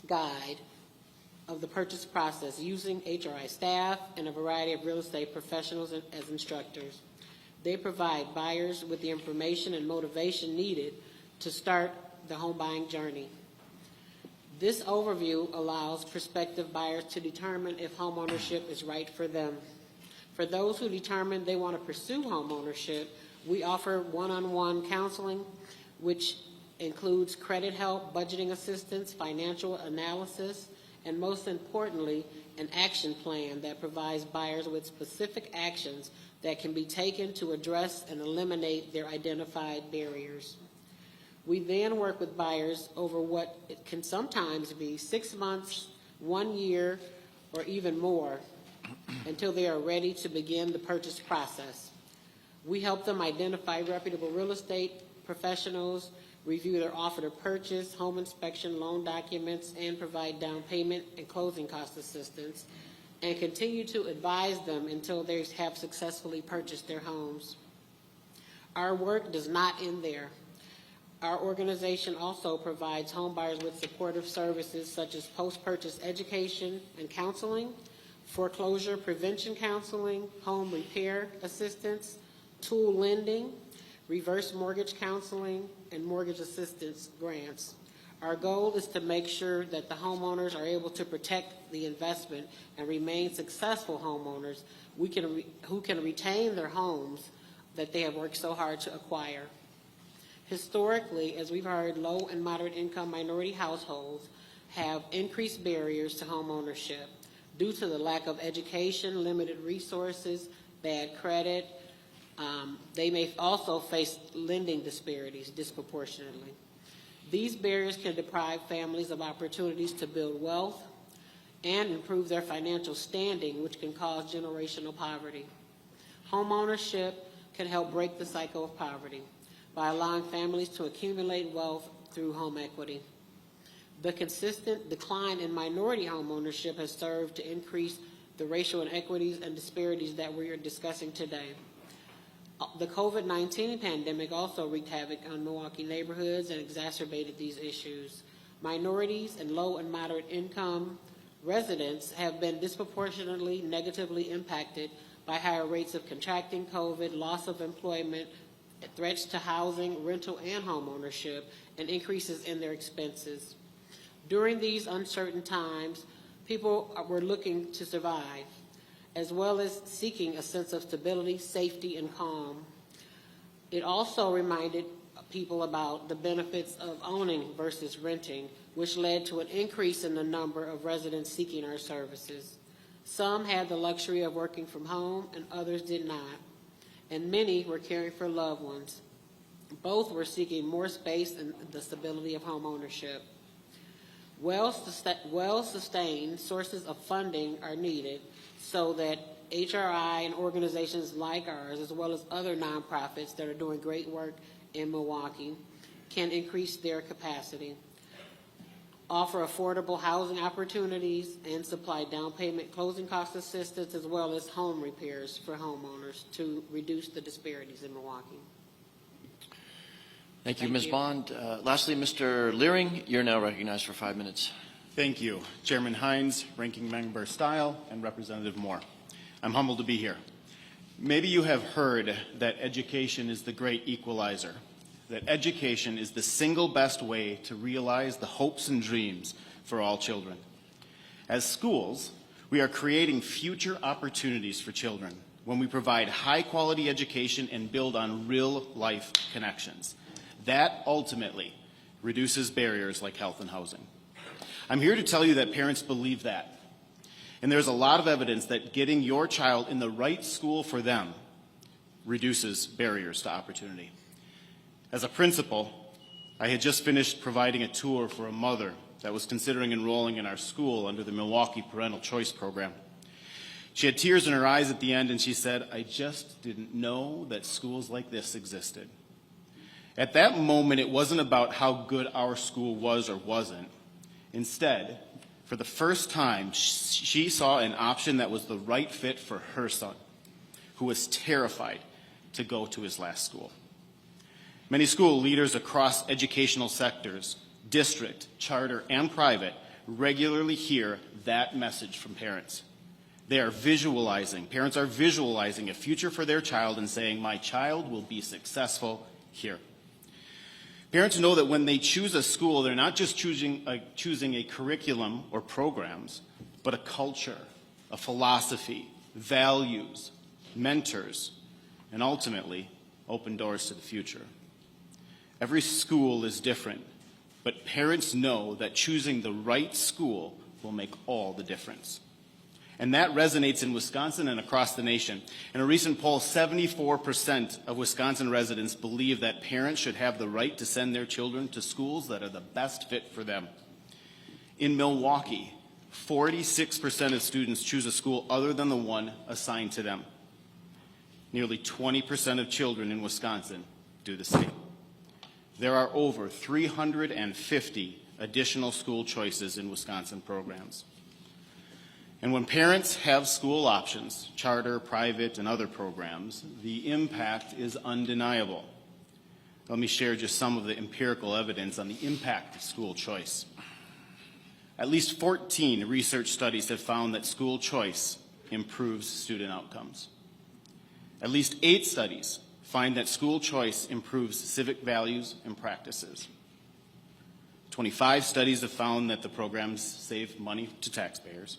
[SPEAKER 9] guide of the purchase process using HRI staff and a variety of real estate professionals as instructors. They provide buyers with the information and motivation needed to start the home buying journey. This overview allows prospective buyers to determine if home ownership is right for them. For those who determine they want to pursue home ownership, we offer one-on-one counseling, which includes credit help, budgeting assistance, financial analysis, and most importantly, an action plan that provides buyers with specific actions that can be taken to address and eliminate their identified barriers. We then work with buyers over what it can sometimes be 6 months, 1 year, or even more until they are ready to begin the purchase process. We help them identify reputable real estate professionals, review their offer to purchase, home inspection, loan documents, and provide down payment and closing cost assistance, and continue to advise them until they have successfully purchased their homes. Our work does not end there. Our organization also provides homebuyers with supportive services such as post-purchase education and counseling, foreclosure prevention counseling, home repair assistance, tool lending, reverse mortgage counseling, and mortgage assistance grants. Our goal is to make sure that the homeowners are able to protect the investment and remain successful homeowners who can retain their homes that they have worked so hard to acquire. Historically, as we've heard, low and moderate income minority households have increased barriers to home ownership. Due to the lack of education, limited resources, bad credit, they may also face lending disparities disproportionately. These barriers can deprive families of opportunities to build wealth and improve their financial standing, which can cause generational poverty. Homeownership can help break the cycle of poverty by allowing families to accumulate wealth through home equity. The consistent decline in minority homeownership has served to increase the racial inequities and disparities that we are discussing today. The COVID-19 pandemic also wreaked havoc on Milwaukee neighborhoods and exacerbated these issues. Minorities and low and moderate income residents have been disproportionately negatively impacted by higher rates of contracting COVID, loss of employment, threats to housing, rental, and home ownership, and increases in their expenses. During these uncertain times, people were looking to survive, as well as seeking a sense of stability, safety, and calm. It also reminded people about the benefits of owning versus renting, which led to an increase in the number of residents seeking our services. Some had the luxury of working from home, and others did not, and many were caring for loved ones. Both were seeking more space and the stability of home ownership. Well-sustained sources of funding are needed so that HRI and organizations like ours, as well as other nonprofits that are doing great work in Milwaukee, can increase their capacity, offer affordable housing opportunities, and supply down payment closing cost assistance, as well as home repairs for homeowners to reduce the disparities in Milwaukee.
[SPEAKER 1] Thank you,
[SPEAKER 9] Thank
[SPEAKER 1] Ms.
[SPEAKER 9] you.
[SPEAKER 1] Bond. Lastly, Mr. Leering, you're now recognized for 5 minutes.
[SPEAKER 10] Thank you, Chairman Hines, Ranking Member Stile, and Representative Moore. I'm humbled to be here. Maybe you have heard that education is the great equalizer, that education is the single best way to realize the hopes and dreams for all children. As schools, we are creating future opportunities for children when we provide high-quality education and build on real-life connections. That ultimately reduces barriers like health and housing. I'm here to tell you that parents believe that. And there's a lot of evidence that getting your child in the right school for them reduces barriers to opportunity. As a principal, I had just finished providing a tour for a mother that was considering enrolling in our school under the Milwaukee Parental Choice Program. She had tears in her eyes at the end, and she said, "I just didn't know that schools like this existed." At that moment, it wasn't about how good our school was or wasn't. Instead, for the first time, she saw an option that was the right fit for her son, who was terrified to go to his last school. Many school leaders across educational sectors, district, charter, and private, regularly hear that message from parents. Parents are visualizing a future for their child and saying, "My child will be successful here." Parents know that when they choose a school, they're not just choosing a curriculum or programs, but a culture, a philosophy, values, mentors, and ultimately, open doors to the future. Every school is different, but parents know that choosing the right school will make all the difference. And that resonates in Wisconsin and across the nation. In a recent poll, 74% of Wisconsin residents believe that parents should have the right to send their children to schools that are the best fit for them. In Milwaukee, 46% of students choose a school other than the one assigned to them. Nearly 20% of children in Wisconsin do the same. There are over 350 additional school choices in Wisconsin programs. And when parents have school options, charter, private, and other programs, the impact is undeniable. Let me share just some of the empirical evidence on the impact of school choice. At least 14 research studies have found that school choice improves student outcomes. At least 8 studies find that school choice improves civic values and practices. 25 studies have found that the programs save money to taxpayers.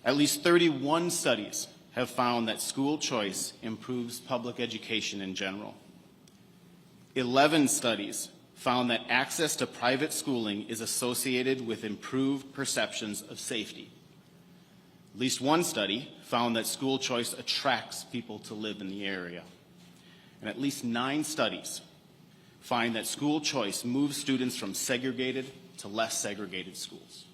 [SPEAKER 10] At least 31 studies have found that school choice improves public education in general. 11 studies found that access to private schooling is associated with improved perceptions of safety. At least one study found that school choice attracts people to live in the area. And at least 9 studies find that school choice moves students from segregated to less segregated schools.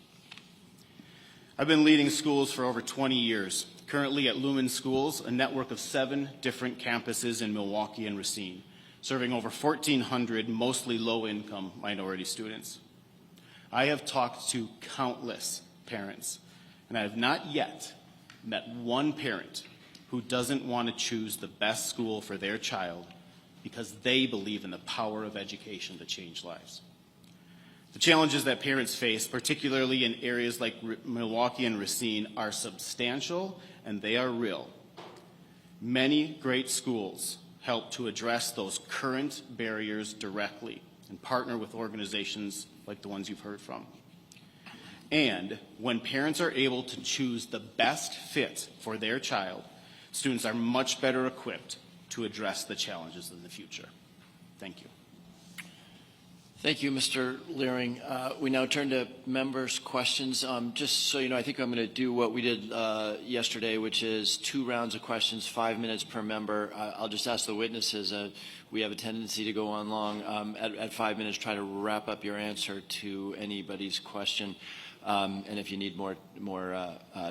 [SPEAKER 10] I've been leading schools for over 20 years, currently at Lumen Schools, a network of 7 different campuses in Milwaukee and Racine, serving over 1,400 mostly low-income minority students. I have talked to countless parents, and I have not yet met one parent who doesn't want to choose the best school for their child because they believe in the power of education to change lives. The challenges that parents face, particularly in areas like Milwaukee and Racine, are substantial and they are real. Many great schools help to address those current barriers directly and partner with organizations like the ones you've heard from. And when parents are able to choose the best fit for their child, students are much better equipped to address the challenges in the future. Thank you.
[SPEAKER 1] Thank you, Mr. Leering. We now turn to members' questions. Just so you know, I think I'm going to do what we did yesterday, which is 2 rounds of questions, 5 minutes per member. I'll just ask the witnesses. We have a tendency to go on long. At 5 minutes, try to wrap up your answer to anybody's question. And if you need more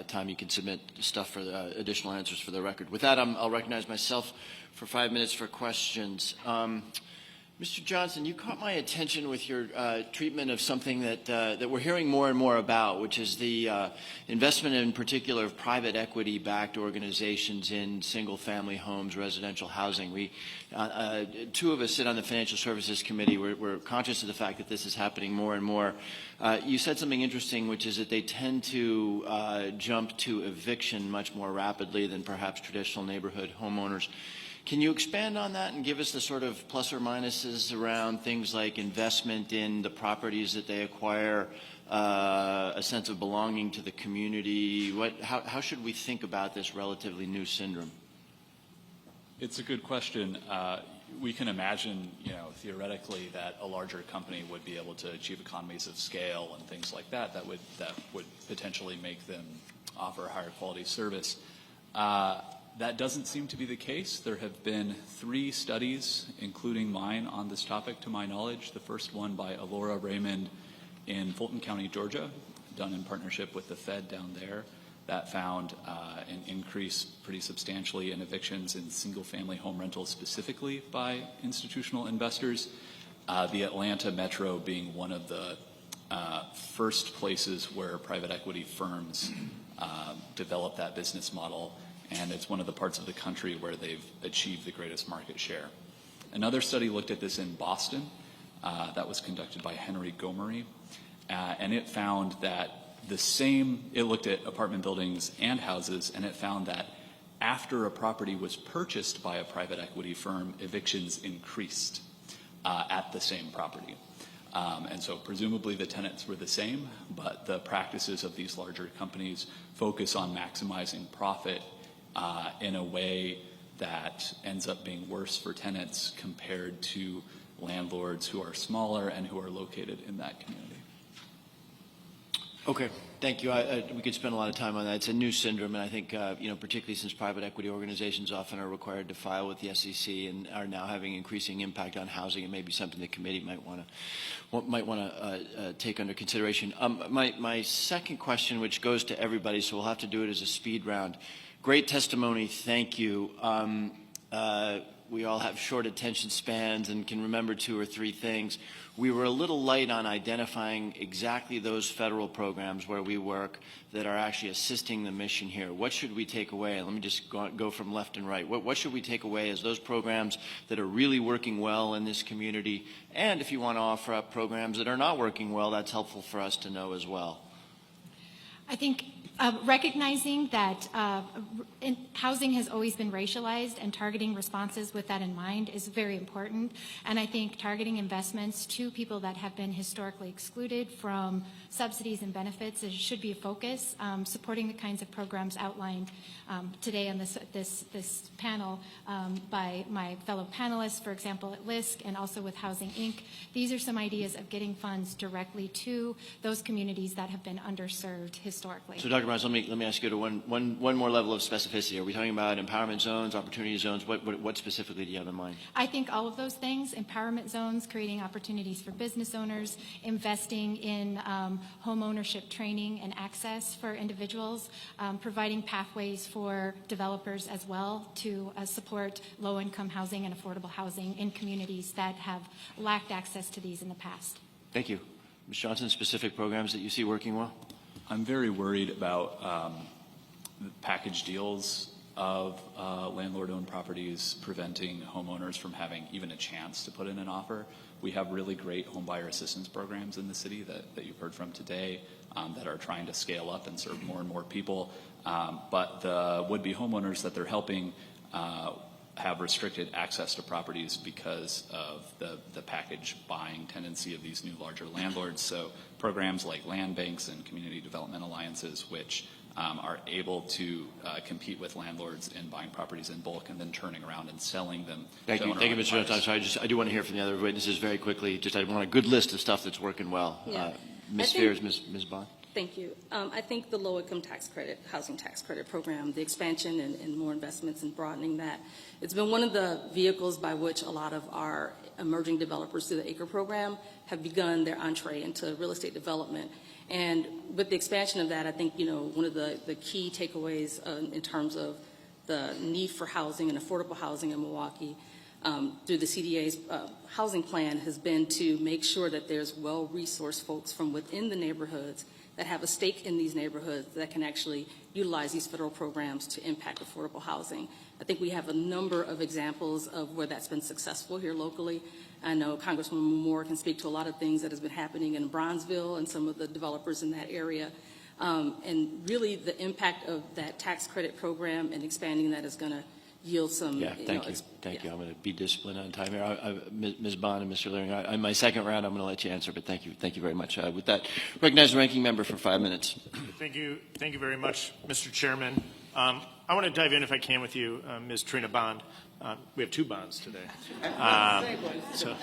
[SPEAKER 1] time, you can submit stuff for additional answers for the record. With that, I'll recognize myself for 5 minutes for questions. Mr. Johnson, you caught my attention with your treatment of something that we're hearing more and more about, which is the investment in particular of private equity-backed organizations in single-family homes, residential housing. We, 2 of us sit on the Financial Services Committee. We're conscious of the fact that this is happening more and more. You said something interesting, which is that they tend to jump to eviction much more rapidly than perhaps traditional neighborhood homeowners. Can you expand on that and give us the sort of plus or minuses around things like investment in the properties that they acquire, a sense of belonging to the community? How should we think about this relatively new syndrome?
[SPEAKER 7] It's a good question. We can imagine, theoretically that a larger company would be able to achieve economies of scale and things like that. That would potentially make them offer a higher quality service. That doesn't seem to be the case. There have been 3 studies, including mine, on this topic, to my knowledge. The first one by Alora Raymond in Fulton County, Georgia, done in partnership with the Fed down there, that found an increase pretty substantially in evictions in single-family home rentals, specifically by institutional investors. The Atlanta metro being one of the first places where private equity firms develop that business model. And it's one of the parts of the country where they've achieved the greatest market share. Another study looked at this in Boston. That was conducted by Henry Gomery. And it found that it looked at apartment buildings and houses, and it found that after a property was purchased by a private equity firm, evictions increased at the same property. And so presumably the tenants were the same, but the practices of these larger companies focus on maximizing profit in a way that ends up being worse for tenants compared to landlords who are smaller and who are located in that community.
[SPEAKER 1] Okay, thank you. We could spend a lot of time on that. It's a new syndrome, and I think, particularly since private equity organizations often are required to file with the SEC and are now having increasing impact on housing, it may be something the committee might want to take under consideration. My second question, which goes to everybody, so we'll have to do it as a speed round. Great testimony, thank you. We all have short attention spans and can remember 2 or 3 things. We were a little light on identifying exactly those federal programs where we work that are actually assisting the mission here. What should we take away? Let me just go from left and right. What should we take away as those programs that are really working well in this community? And if you want to offer up programs that are not working well, that's helpful for us to know as well.
[SPEAKER 6] I think recognizing that housing has always been racialized and targeting responses with that in mind is very important. And I think targeting investments to people that have been historically excluded from subsidies and benefits should be a focus. Supporting the kinds of programs outlined today on this panel by my fellow panelists, for example, at LISC and also with Housing Inc. These are some ideas of getting funds directly to those communities that have been underserved historically.
[SPEAKER 1] So Dr. Barnes, let me ask you to one more level of specificity. Are we talking about empowerment zones, opportunity zones? What specifically do you have in mind?
[SPEAKER 6] I think all of those things, empowerment zones, creating opportunities for business owners, investing in home ownership training and access for individuals, providing pathways for developers as well to support low-income housing and affordable housing in communities that have lacked access to these in the past.
[SPEAKER 1] Thank you. Ms. Johnson, specific programs that you see working well?
[SPEAKER 7] I'm very worried about the package deals of landlord-owned properties preventing homeowners from having even a chance to put in an offer. We have really great homebuyer assistance programs in the city that you've heard from today that are trying to scale up and serve more and more people. But the would-be homeowners that they're helping have restricted access to properties because of the package buying tendency of these new larger landlords. So programs like land banks and community development alliances, which are able to compete with landlords in buying properties in bulk and then turning around and selling them.
[SPEAKER 1] Thank you, Mr. Jones. I'm sorry, I do want to hear from the other witnesses very quickly. I want a good list of stuff that's working well.
[SPEAKER 8] Yeah.
[SPEAKER 1] Ms. Spears, Ms. Bond.
[SPEAKER 8] Thank you. I think the low-income tax credit, housing tax credit program, the expansion and more investments and broadening that, it's been one of the vehicles by which a lot of our emerging developers through the ACRE program have begun their entree into real estate development. And with the expansion of that, I think, one of the key takeaways in terms of the need for housing and affordable housing in Milwaukee through the CDA's housing plan has been to make sure that there's well-resourced folks from within the neighborhoods that have a stake in these neighborhoods that can actually utilize these federal programs to impact affordable housing. I think we have a number of examples of where that's been successful here locally. I know Congresswoman Moore can speak to a lot of things that has been happening in Bronzeville and some of the developers in that area. And really the impact of that tax credit program and expanding that is going to yield some.
[SPEAKER 1] Yeah, thank you. Thank you. I'm going to be disciplined on time here. Ms. Bond and Mr. Leering, in my second round, I'm going to let you answer, but thank you. Thank you very much. With that, recognize the ranking member for 5 minutes.
[SPEAKER 3] Thank you. Thank you very much, Mr. Chairman. I want to dive in, if I can, with you, Ms. Trina Bond. We have two Bonds today. So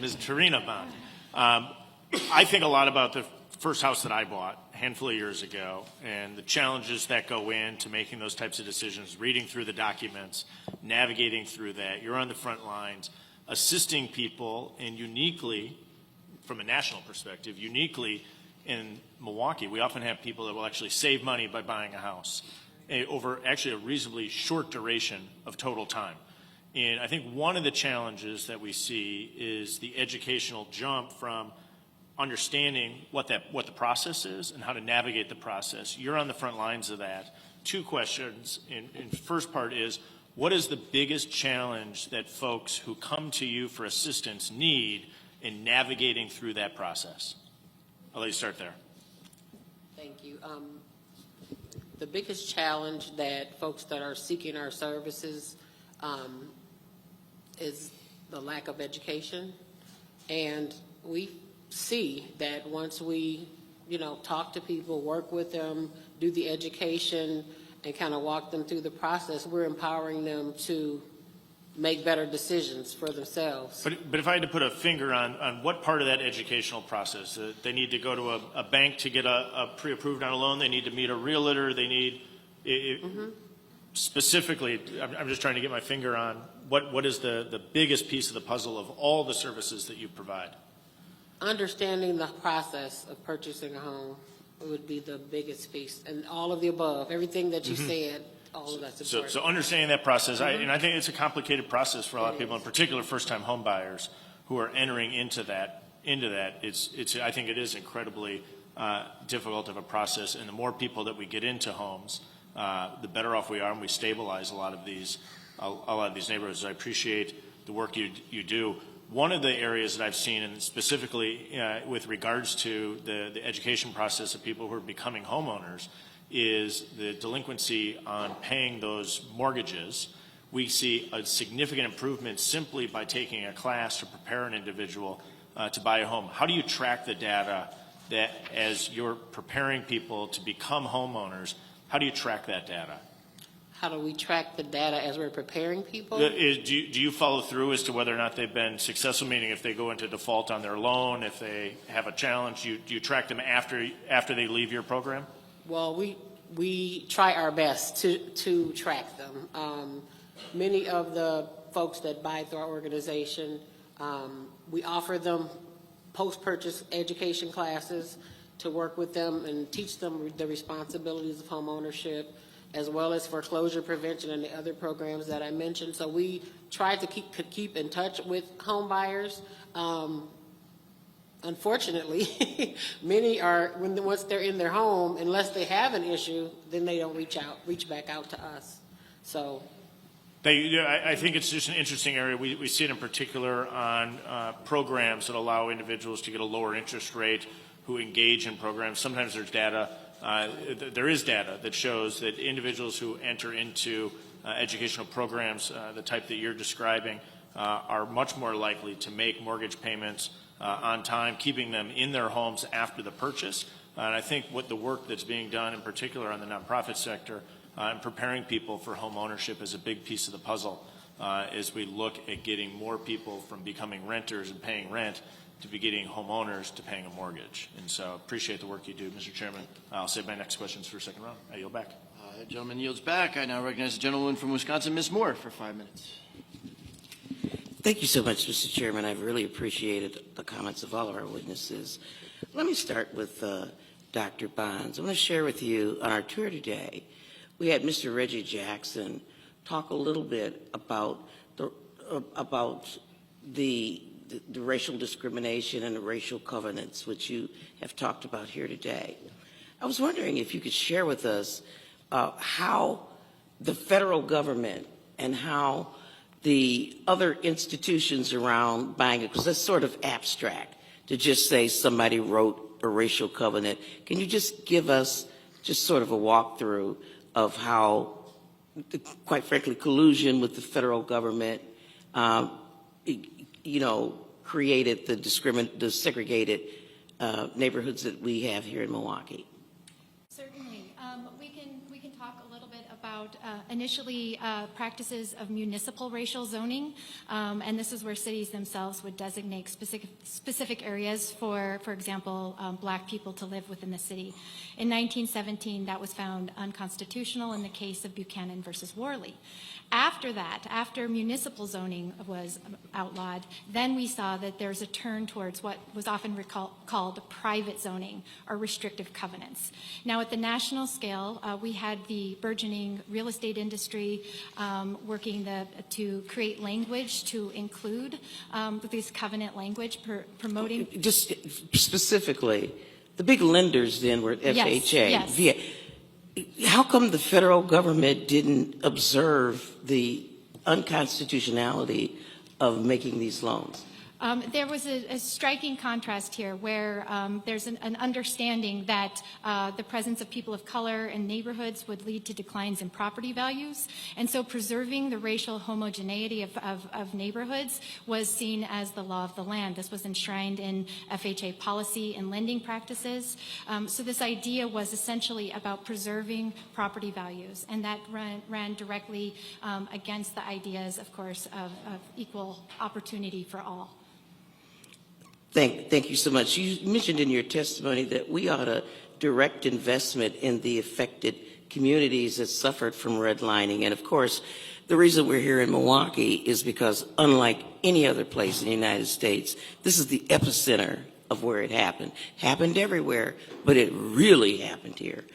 [SPEAKER 3] Ms. Trina Bond. I think a lot about the first house that I bought a handful of years ago and the challenges that go into making those types of decisions, reading through the documents, navigating through that. You're on the front lines, assisting people, and uniquely, from a national perspective, uniquely in Milwaukee, we often have people that will actually save money by buying a house over actually a reasonably short duration of total time. And I think one of the challenges that we see is the educational jump from understanding what the process is and how to navigate the process. You're on the front lines of that. Two questions. And first part is, what is the biggest challenge that folks who come to you for assistance need in navigating through that process? I'll let you start there.
[SPEAKER 9] Thank you. The biggest challenge that folks that are seeking our services is the lack of education. And we see that once we, talk to people, work with them, do the education, and kind of walk them through the process, we're empowering them to make better decisions for themselves.
[SPEAKER 3] But if I had to put a finger on what part of that educational process, they need to go to a bank to get a pre-approved on a loan, they need to meet a realtor, they need, specifically, I'm just trying to get my finger on what is the biggest piece of the puzzle of all the services that you provide?
[SPEAKER 9] Understanding the process of purchasing a home would be the biggest piece, and all of the above, everything that you said, all of that's important.
[SPEAKER 3] So understanding that process, and I think it's a complicated process for a lot of people, in particular first-time home buyers who are entering into that. I think it is incredibly difficult of a process, and the more people that we get into homes, the better off we are, and we stabilize a lot of these neighborhoods. I appreciate the work you do. One of the areas that I've seen, and specifically with regards to the education process of people who are becoming homeowners, is the delinquency on paying those mortgages. We see a significant improvement simply by taking a class to prepare an individual to buy a home. How do you track the data that as you're preparing people to become homeowners, how do you track that data?
[SPEAKER 9] How do we track the data as we're preparing people?
[SPEAKER 3] Do you follow through as to whether or not they've been successful, meaning if they go into default on their loan, if they have a challenge, do you track them after they leave your program?
[SPEAKER 9] Well, we try our best to track them. Many of the folks that buy through our organization, we offer them post-purchase education classes to work with them and teach them the responsibilities of home ownership, as well as foreclosure prevention and the other programs that I mentioned. So we try to keep in touch with home buyers. Unfortunately, many are, once they're in their home, unless they have an issue, then they don't reach back out to us. So.
[SPEAKER 3] I think it's just an interesting area. We see it in particular on programs that allow individuals to get a lower interest rate who engage in programs. Sometimes there's data, there is data that shows that individuals who enter into educational programs, the type that you're describing, are much more likely to make mortgage payments on time, keeping them in their homes after the purchase. And I think what the work that's being done, in particular on the nonprofit sector, and preparing people for home ownership is a big piece of the puzzle as we look at getting more people from becoming renters and paying rent to be getting homeowners to paying a mortgage. And so appreciate the work you do, Mr. Chairman. I'll save my next questions for a second round. I yield back.
[SPEAKER 1] Gentleman yields back. I now recognize the gentlewoman from Wisconsin, Ms. Moore, for 5 minutes.
[SPEAKER 2] Thank you so much, Mr. Chairman. I've really appreciated the comments of all of our witnesses. Let me start with Dr. Bonds. I want to share with you on our tour today, we had Mr. Reggie Jackson talk a little bit about the racial discrimination and the racial covenants, which you have talked about here today. I was wondering if you could share with us how the federal government and how the other institutions around buying it, because that's sort of abstract to just say somebody wrote a racial covenant. Can you just give us just sort of a walkthrough of how, quite frankly, collusion with the federal government, created the segregated neighborhoods that we have here in Milwaukee?
[SPEAKER 6] Certainly. We can talk a little bit about initially practices of municipal racial zoning, and this is where cities themselves would designate specific areas for example, black people to live within the city. In 1917, that was found unconstitutional in the case of Buchanan versus Worley. After that, after municipal zoning was outlawed, then we saw that there's a turn towards what was often called private zoning or restrictive covenants. Now, at the national scale, we had the burgeoning real estate industry working to create language to include this covenant language promoting.
[SPEAKER 2] Just specifically, the big lenders then were FHA.
[SPEAKER 6] Yes.
[SPEAKER 2] How come the federal government didn't observe the unconstitutionality of making these loans?
[SPEAKER 6] There was a striking contrast here where there's an understanding that the presence of people of color in neighborhoods would lead to declines in property values. And so preserving the racial homogeneity of neighborhoods was seen as the law of the land. This was enshrined in FHA policy and lending practices. So this idea was essentially about preserving property values. And that ran directly against the ideas, of course, of equal opportunity for all.
[SPEAKER 2] Thank you so much. You mentioned in your testimony that we ought to direct investment in the affected communities that suffered from redlining. And of course, the reason we're here in Milwaukee is because unlike any other place in the United States, this is the epicenter of where it happened. Happened everywhere, but it really happened here.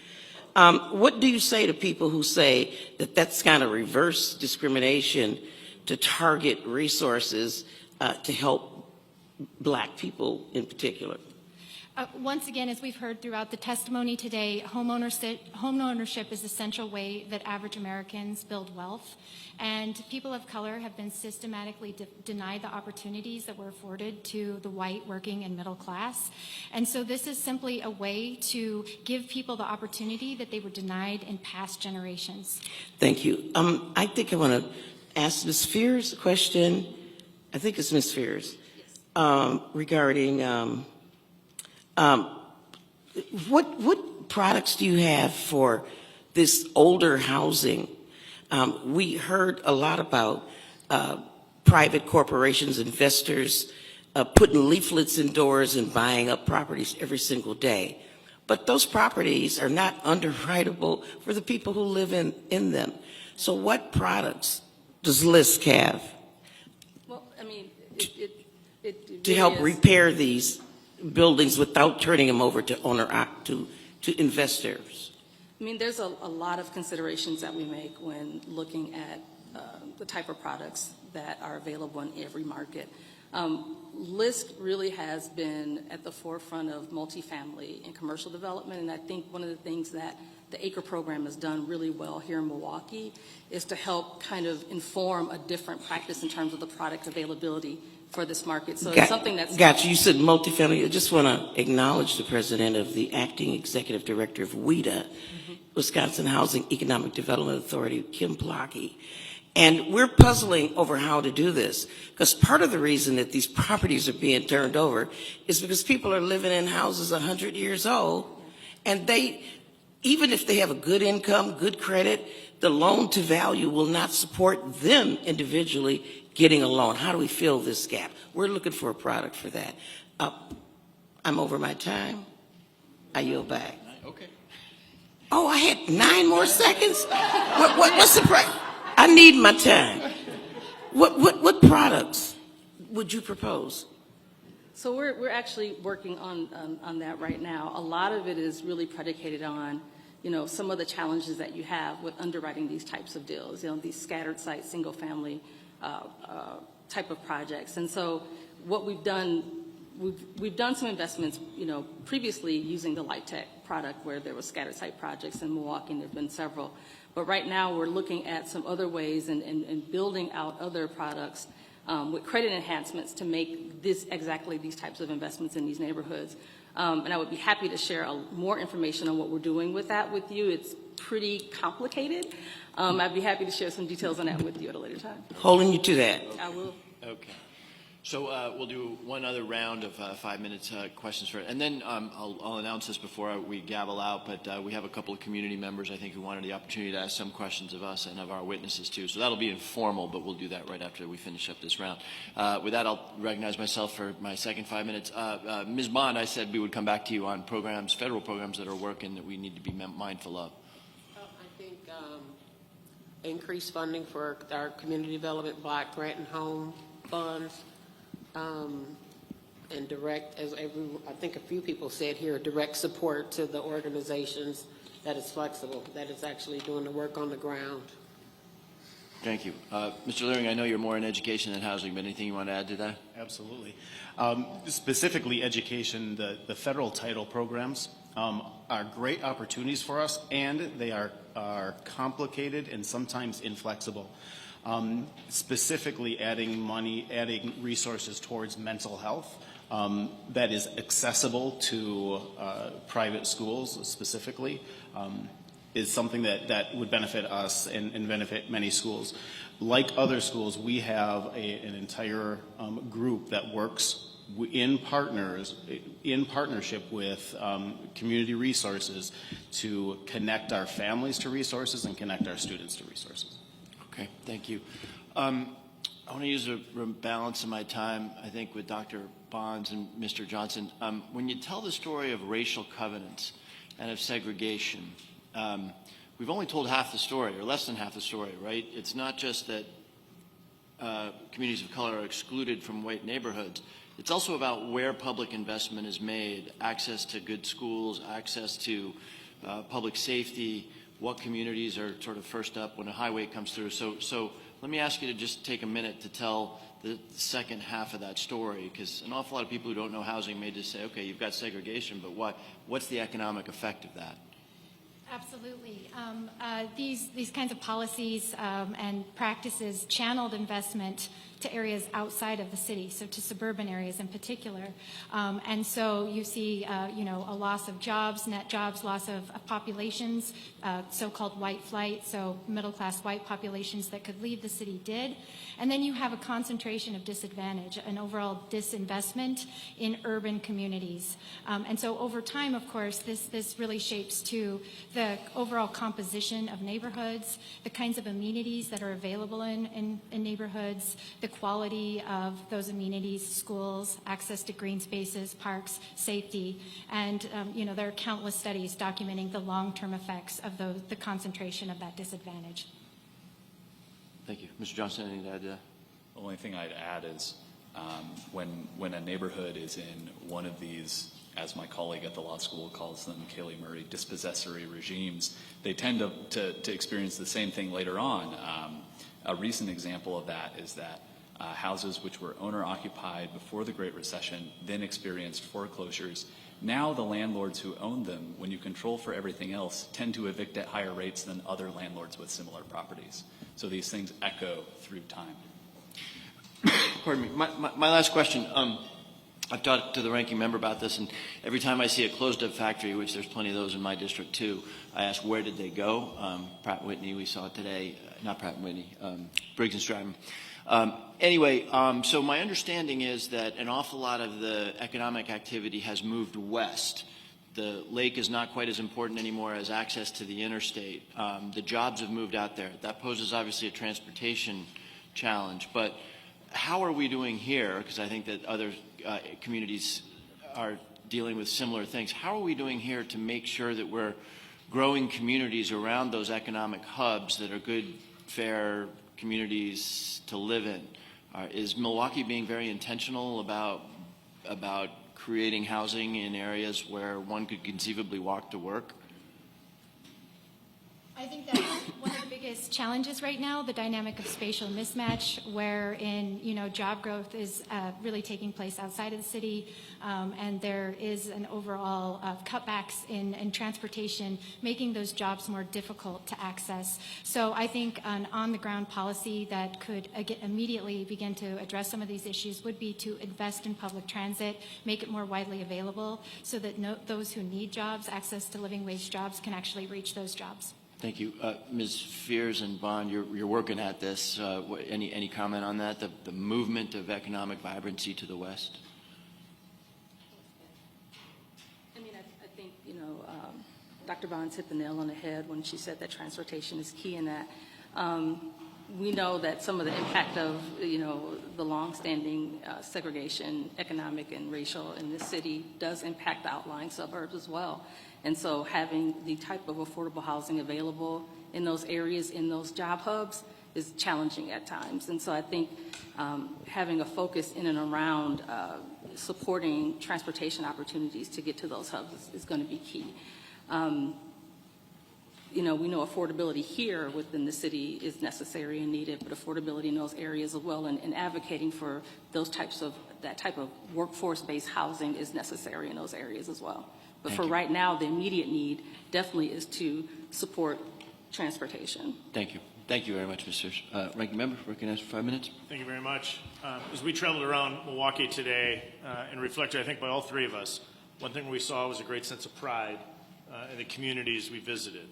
[SPEAKER 2] What do you say to people who say that that's kind of reverse discrimination to target resources to help black people in particular?
[SPEAKER 6] Once again, as we've heard throughout the testimony today, homeownership is the central way that average Americans build wealth. And people of color have been systematically denied the opportunities that were afforded to the white working and middle class. And so this is simply a way to give people the opportunity that they were denied in past generations.
[SPEAKER 2] Thank you. I think I want to ask Ms. Fears a question. I think it's Ms. Fears. Regarding what products do you have for this older housing? We heard a lot about private corporations, investors putting leaflets in doors and buying up properties every single day. but those properties are not underwritable for the people who live in them. So what products does LISC have
[SPEAKER 8] Well, I mean, it
[SPEAKER 2] to
[SPEAKER 8] really
[SPEAKER 2] help
[SPEAKER 8] is-
[SPEAKER 2] repair these buildings without turning them over to investors?
[SPEAKER 8] I mean, there's a lot of considerations that we make when looking at the type of products that are available in every market. LISC really has been at the forefront of multifamily and commercial development, and I think one of the things that the ACRE program has done really well here in Milwaukee is to help kind of inform a different practice in terms of the product availability for this market. So it's something that's...
[SPEAKER 2] Got you. You said multifamily. I just want to acknowledge the president of the acting executive director of WEDA, Wisconsin Housing Economic Development Authority, Kim Plotke. And we're puzzling over how to do this, because part of the reason that these properties are being turned over is because people are living in houses 100 years old, and they, even if they have a good income, good credit, the loan to value will not support them individually getting a loan. How do we fill this gap? We're looking for a product for that. I'm over my time. I yield back.
[SPEAKER 1] Okay.
[SPEAKER 2] Oh, I had 9 more seconds? What's the price? I need my time. What products would you propose?
[SPEAKER 8] So we're actually working on that right now. A lot of it is really predicated on, you know, some of the challenges that you have with underwriting these types of deals, you know, these scattered site, single family type of projects. And so what we've done, we've done some investments, you know, previously using the Light Tech product where there were scattered site projects in Milwaukee, and there have been several. But right now we're looking at some other ways and building out other products with credit enhancements to make exactly these types of investments in these neighborhoods. And I would be happy to share more information on what we're doing with that with you. It's pretty complicated. I'd be happy to share some details on that with you at a later time.
[SPEAKER 2] Holding you to that.
[SPEAKER 8] I will.
[SPEAKER 1] Okay. So we'll do one other round of 5 minutes questions for it. And then I'll announce this before we gavel out, but we have a couple of community members, I think, who wanted the opportunity to ask some questions of us and of our witnesses, too. So that'll be informal, but we'll do that right after we finish up this round. With that, I'll recognize myself for my second 5 minutes. Ms. Bond, I said we would come back to you on programs, federal programs that are working that we need to be mindful of.
[SPEAKER 9] I think increased funding for our community development block grant and home funds. And direct, as I think a few people said here, direct support to the organizations that is flexible, that is actually doing the work on the ground.
[SPEAKER 1] Thank you. Mr. Leering, I know you're more in education than housing, but anything you want to add to that?
[SPEAKER 10] Absolutely. Specifically education, the federal title programs are great opportunities for us, and they are complicated and sometimes inflexible. Specifically adding money, adding resources towards mental health that is accessible to private schools specifically is something that would benefit us and benefit many schools. Like other schools, we have an entire group that works in partnership with community resources to connect our families to resources and connect our students to resources.
[SPEAKER 1] Okay, thank you. I want to use a balance of my time, I think, with Dr. Bonds and Mr. Johnson. When you tell the story of racial covenants and of segregation, we've only told half the story, or less than half the story, right? It's not just that communities of color are excluded from white neighborhoods. It's also about where public investment is made, access to good schools, access to public safety, what communities are sort of first up when a highway comes through. So let me ask you to just take a minute to tell the second half of that story, because an awful lot of people who don't know housing may just say, okay, you've got segregation, but what's the economic effect of that?
[SPEAKER 6] Absolutely. These kinds of policies and practices channeled investment to areas outside of the city, so to suburban areas in particular. And so you see, a loss of jobs, net jobs, loss of populations, so-called white flight, so middle-class white populations that could leave the city did. And then you have a concentration of disadvantage, an overall disinvestment in urban communities. And so over time, of course, this really shapes to the overall composition of neighborhoods, the kinds of amenities that are available in neighborhoods, the the quality of those amenities, schools, access to green spaces, parks, safety, and there are countless studies documenting the long-term effects of the concentration of that disadvantage.
[SPEAKER 1] Thank you. Mr. Johnson, anything to add to that?
[SPEAKER 7] The only thing I'd add is when a neighborhood is in one of these, as my colleague at the law school calls them, Kaylee Murray, dispossessory regimes, they tend to experience the same thing later on. A recent example of that is that houses which were owner-occupied before the Great Recession then experienced foreclosures. Now the landlords who own them, when you control for everything else, tend to evict at higher rates than other landlords with similar properties. So these things echo through time.
[SPEAKER 1] Pardon me. My last question. I've talked to the ranking member about this, and every time I see a closed-up factory, which there's plenty of those in my district too, I ask, where did they go? Pratt & Whitney, we saw it today. Not Pratt & Whitney, Briggs & Stratton. So my understanding is that an awful lot of the economic activity has moved west. The lake is not quite as important anymore as access to the interstate. The jobs have moved out there. That poses obviously a transportation challenge, but how are we doing here? Because I think that other communities are dealing with similar things. How are we doing here to make sure that we're growing communities around those economic hubs that are good, fair communities to live in? Is Milwaukee being very intentional about creating housing in areas where one could conceivably walk to work?
[SPEAKER 6] I think that's one of the biggest challenges right now, the dynamic of spatial mismatch, wherein job growth is really taking place outside of the city, and there is an overall cutbacks in transportation, making those jobs more difficult to access. So I think an on-the-ground policy that could immediately begin to address some of these issues would be to invest in public transit, make it more widely available, so that those who need jobs, access to living wage jobs, can actually reach those jobs.
[SPEAKER 1] Thank you. Ms. Fears and Bond, you're working at this. Any comment on that, the movement of economic vibrancy to the west?
[SPEAKER 8] I mean, I think, Dr. Bonds hit the nail on the head when she said that transportation is key in that. We know that some of the impact of, the longstanding segregation, economic and racial in this city does impact the outlying suburbs as well. And so having the type of affordable housing available in those areas, in those job hubs, is challenging at times. And so I think having a focus in and around supporting transportation opportunities to get to those hubs is going to be key. We know affordability here within the city is necessary and needed, but affordability in those areas as well, and advocating for that type of workforce-based housing is necessary in those areas as well. But for right now, the immediate need definitely is to support transportation.
[SPEAKER 1] Thank you. Thank you very much, Mr. Ranking Member. Recognized for 5 minutes.
[SPEAKER 3] Thank you very much. As we traveled around Milwaukee today and reflected, I think, by all three of us, one thing we saw was a great sense of pride in the communities we visited.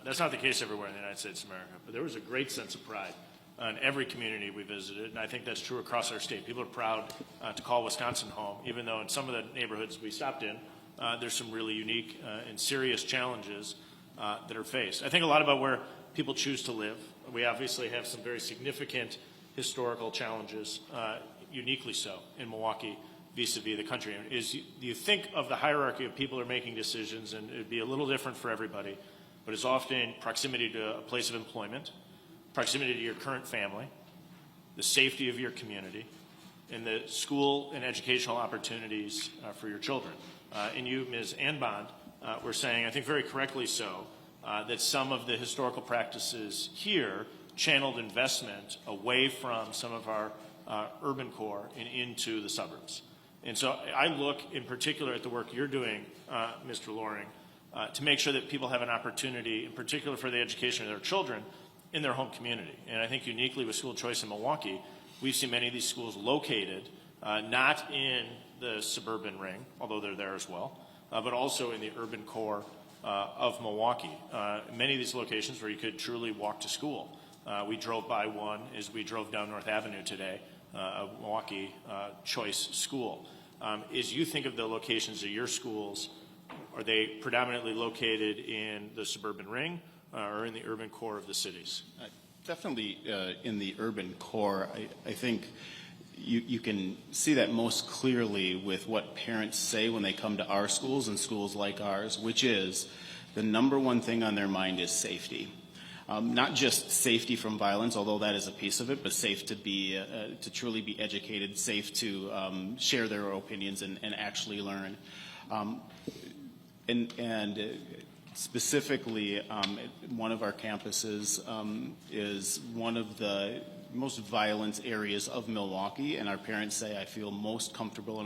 [SPEAKER 3] That's not the case everywhere in the United States of America, but there was a great sense of pride in every community we visited, and I think that's true across our state. People are proud to call Wisconsin home, even though in some of the neighborhoods we stopped in, there's some really unique and serious challenges that are faced. I think a lot about where people choose to live. We obviously have some very significant historical challenges, uniquely so, in Milwaukee vis-a-vis the country. You think of the hierarchy of people who are making decisions, and it would be a little different for everybody, but it's often proximity to a place of employment, proximity to your current family, the safety of your community, and the school and educational opportunities for your children. And you, Ms. Anbond, were saying, I think very correctly so, that some of the historical practices here channeled investment away from some of our urban core and into the suburbs. And so I look in particular at the work you're doing, Mr. Loring, to make sure that people have an opportunity, in particular for the education of their children, in their home community. And I think uniquely with school choice in Milwaukee, we've seen many of these schools located not in the suburban ring, although they're there as well, but also in the urban core of Milwaukee. Many of these locations where you could truly walk to school. We drove by one as we drove down North Avenue today, a Milwaukee choice school. As you think of the locations of your schools, are they predominantly located in the suburban ring or in the urban core of the cities?
[SPEAKER 10] Definitely in the urban core. I think you can see that most clearly with what parents say when they come to our schools and schools like ours, which is the number one thing on their mind is safety. Not just safety from violence, although that is a piece of it, but safe to be to truly be educated, safe to share their opinions and actually learn. Specifically, one of our campuses is one of the most violent areas of Milwaukee, and our parents say, I feel most comfortable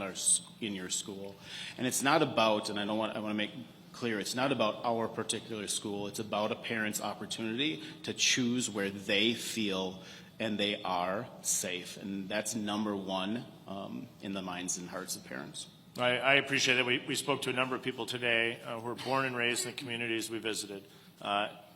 [SPEAKER 10] in your school. And it's not about, and I want to make clear, it's not about our particular school, it's about a parent's opportunity to choose where they feel and they are safe. And that's number one in the minds and hearts of parents.
[SPEAKER 3] I appreciate that. We spoke to a number of people today who were born and raised in the communities we visited,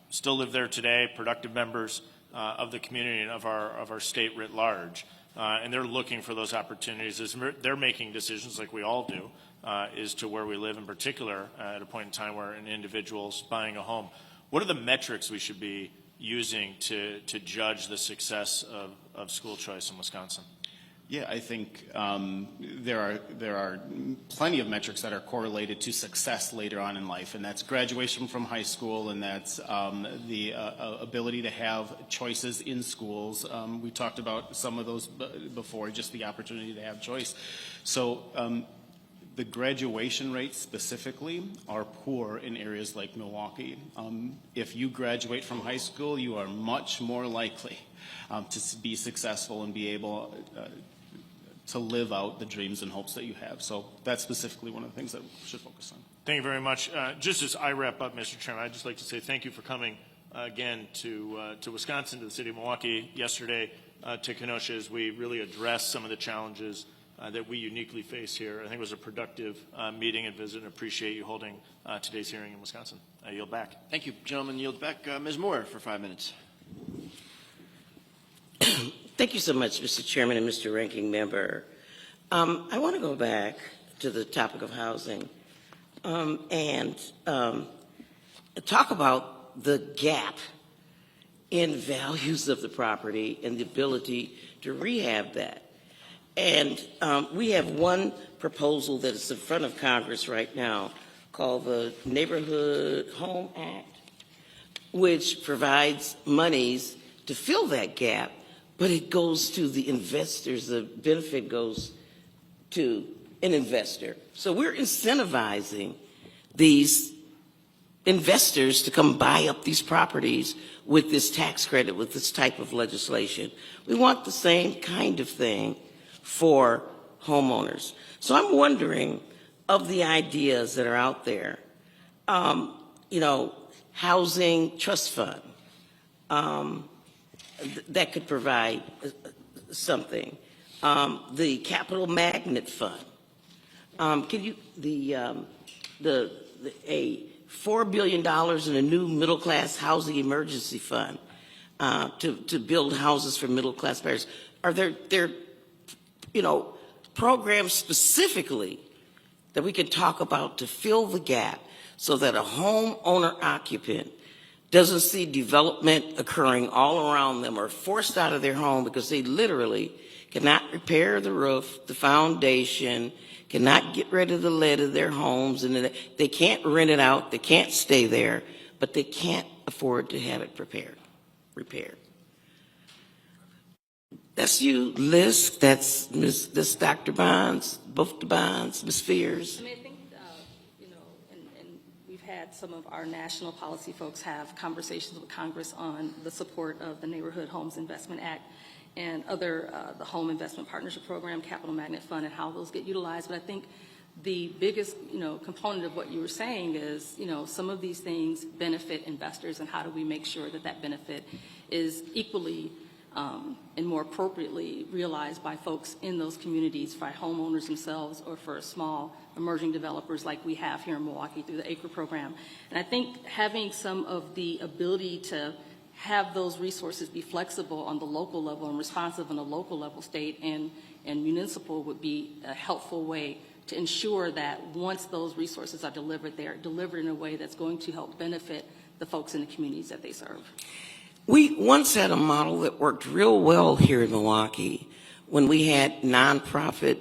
[SPEAKER 3] still live there today, productive members of the community and of our state writ large. And they're looking for those opportunities as they're making decisions like we all do as to where we live in particular at a point in time where an individual's buying a home. What are the metrics we should be using to judge the success of school choice in Wisconsin?
[SPEAKER 10] Yeah, I think there are plenty of metrics that are correlated to success later on in life, and that's graduation from high school, and that's the ability to have choices in schools. We talked about some of those before, just the opportunity to have choice. So the graduation rates specifically are poor in areas like Milwaukee. If you graduate from high school, you are much more likely to be successful and be able to live out the dreams and hopes that you have. So that's specifically one of the things that we should focus on.
[SPEAKER 3] Thank you very much. Just as I wrap up, Mr. Chairman, I'd just like to say thank you for coming again to Wisconsin, to the city of Milwaukee, yesterday to Kenosha, as we really address some of the challenges that we uniquely face here. I think it was a productive meeting and visit, and appreciate you holding today's hearing in Wisconsin. I yield back.
[SPEAKER 1] Thank you, gentlemen. Yield back. Ms. Moore for 5 minutes.
[SPEAKER 2] Thank you so much, Mr. Chairman and Mr. Ranking Member. I want to go back to the topic of housing and talk about the gap in values of the property and the ability to rehab that. And we have one proposal that is in front of Congress right now called the Neighborhood Home Act, which provides monies to fill that gap, but it goes to the investors. The benefit goes to an investor. So we're incentivizing these investors to come buy up these properties with this tax credit, with this type of legislation. We want the same kind of thing for homeowners. So I'm wondering, of the ideas that are out there, housing trust fund, that could provide something. The capital magnet fund. Can you a $4 billion in a new middle class housing emergency fund to build houses for middle class buyers? Are there programs specifically that we can talk about to fill the gap so that a homeowner occupant doesn't see development occurring all around them or forced out of their home because they literally cannot repair the roof, the foundation, cannot get rid of the lead of their homes, and they can't rent it out, they can't stay there, but they can't afford to have it repaired. That's you, Liz. That's Dr. Bonds, both the Bonds, Ms. Fears.
[SPEAKER 8] I mean, I think, and we've had some of our national policy folks have conversations with Congress on the support of the Neighborhood Homes Investment Act and other, the Home Investment Partnership Program, Capital Magnet Fund, and how those get utilized. But I think the biggest, component of what you were saying is, some of these things benefit investors, and how do we make sure that that benefit is equally and more appropriately realized by folks in those communities, by homeowners themselves, or for small emerging developers like we have here in Milwaukee through the ACRE program. And I think having some of the ability to have those resources be flexible on the local level and responsive on the local level, state and municipal, would be a helpful way to ensure that once those resources are delivered, they are delivered in a way that's going to help benefit the folks in the communities that they serve.
[SPEAKER 2] We once had a model that worked real well here in Milwaukee when we had nonprofit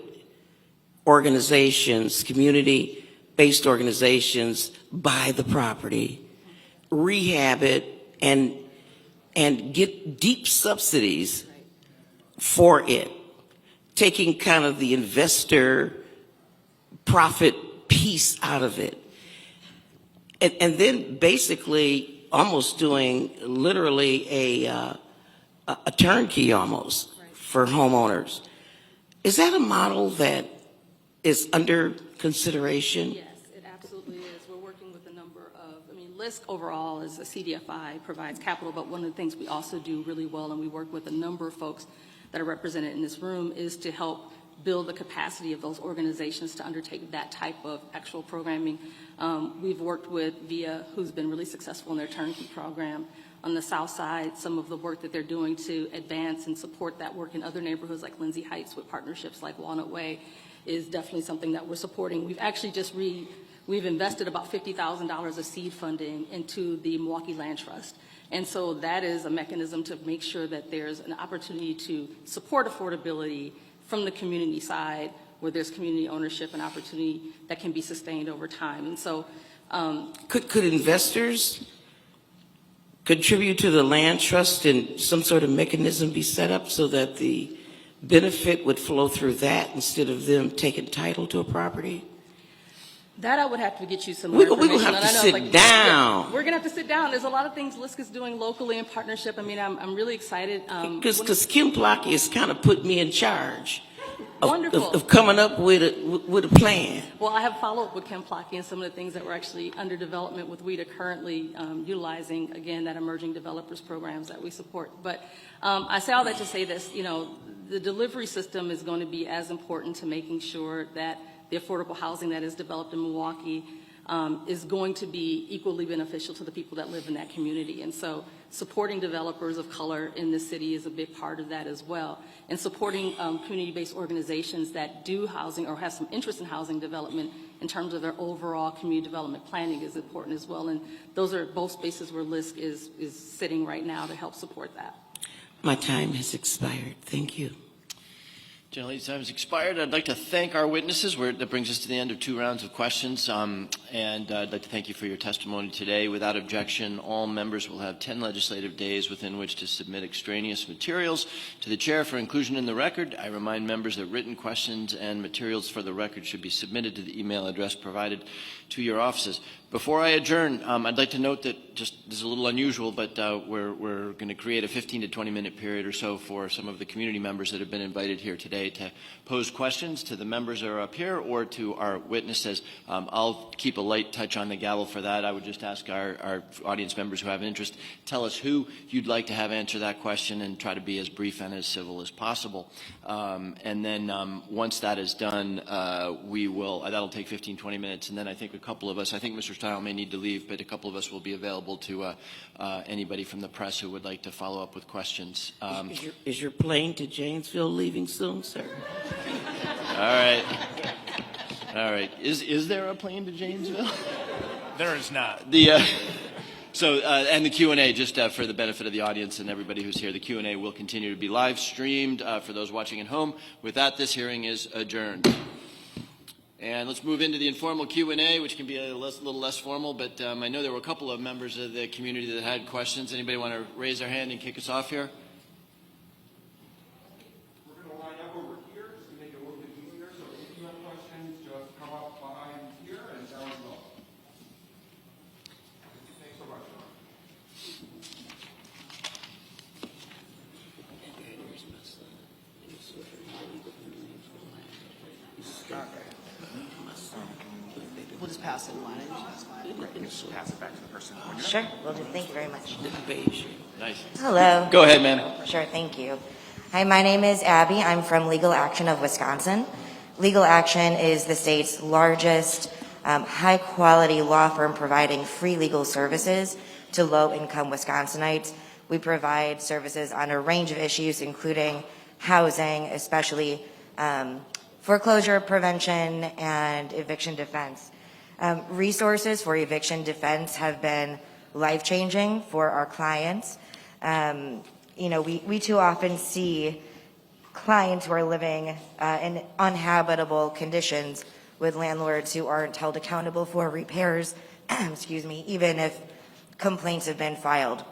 [SPEAKER 2] organizations, community-based organizations buy the property, rehab it, and get deep subsidies for it, taking kind of the investor profit piece out of it. And then basically almost doing literally a turnkey almost for homeowners. Is that a model that is under consideration?
[SPEAKER 8] Yes, it absolutely is. We're working with a number of, LISC overall is a CDFI, provides capital, but one of the things we also do really well, and we work with a number of folks that are represented in this room, is to help build the capacity of those organizations to undertake that type of actual programming. We've worked with VIA, who's been really successful in their turnkey program. On the south side, some of the work that they're doing to advance and support that work in other neighborhoods like Lindsay Heights with partnerships like Walnut Way is definitely something that we're supporting. We've actually we've invested about $50,000 of seed funding into the Milwaukee Land Trust. And so that is a mechanism to make sure that there's an opportunity to support affordability from the community side, where there's community ownership and opportunity that can be sustained over time. And so
[SPEAKER 2] Could investors contribute to the land trust and some sort of mechanism be set up so that the benefit would flow through that instead of them taking title to a property?
[SPEAKER 8] that I would have to get you some more
[SPEAKER 2] We're
[SPEAKER 8] information.
[SPEAKER 2] going to have to
[SPEAKER 8] I know,
[SPEAKER 2] sit
[SPEAKER 8] like,
[SPEAKER 2] down.
[SPEAKER 8] We're going to have to sit down. There's a lot of things LISC is doing locally in partnership. I mean, I'm really excited.
[SPEAKER 2] Because Kim Blocky has kind of put me in charge
[SPEAKER 8] Wonderful.
[SPEAKER 2] of coming up with a plan.
[SPEAKER 8] Well, I have followed up with Ken Plocky and some of the things that we're actually under development with WIDA currently utilizing, again, that emerging developers programs that we support. But I say all that to say this, the delivery system is going to be as important to making sure that the affordable housing that is developed in Milwaukee is going to be equally beneficial to the people that live in that community. And so supporting developers of color in this city is a big part of that as well. And supporting community-based organizations that do housing or have some interest in housing development in terms of their overall community development planning is important as well. And those are both spaces where LISC is sitting right now to help support that.
[SPEAKER 2] My time has expired. Thank you.
[SPEAKER 1] Gentlelady's time has expired. I'd like to thank our witnesses. That brings us to the end of 2 rounds of questions. And I'd like to thank you for your testimony today. Without objection, all members will have 10 legislative days within which to submit extraneous materials to the chair for inclusion in the record. I remind members that written questions and materials for the record should be submitted to the email address provided to your offices. Before I adjourn, I'd like to note that this is a little unusual, but we're going to create a 15 to 20 minute period or so for some of the community members that have been invited here today to pose questions to the members that are up here or to our witnesses. I'll keep a light touch on the gavel for that. I would just ask our audience members who have an interest, tell us who you'd like to have answer that question and try to be as brief and as civil as possible. And then once that is done, that'll take 15, 20 minutes, and then I think a couple of us, I think Mr. Stile may need to leave, but a couple of us will be available to anybody from the press who would like to follow up with questions.
[SPEAKER 2] Is your plane to Janesville leaving soon, sir?
[SPEAKER 1] All right. All right. Is there a plane to Janesville?
[SPEAKER 3] There is not.
[SPEAKER 1] And the Q&A, just for the benefit of the audience and everybody who's here, the Q&A will continue to be live streamed for those watching at home. With that, this hearing is adjourned. And let's move into the informal Q&A, which can be a little less formal, but I know there were a couple of members of the community that had questions. Anybody want to raise their hand and kick us off here?
[SPEAKER 11] We're going to line up over here just to make it a little bit easier. So if you have questions, just come up behind here and down below. Thanks so much.
[SPEAKER 12] We'll just pass it along.
[SPEAKER 11] Just pass it back to the person.
[SPEAKER 12] Sure, will do. Thank you very much.
[SPEAKER 1] Nice.
[SPEAKER 12] Hello.
[SPEAKER 1] Go ahead, ma'am.
[SPEAKER 12] Sure, thank you. Hi, my name is Abby. I'm from Legal Action of Wisconsin. Legal Action is the state's largest high-quality law firm providing free legal services to low-income Wisconsinites. We provide services on a range of issues, including housing, especially foreclosure prevention and eviction defense. Resources for eviction defense have been life-changing for our clients. We too often see clients who are living in uninhabitable conditions with landlords who aren't held accountable for repairs, excuse me, even if complaints have been filed.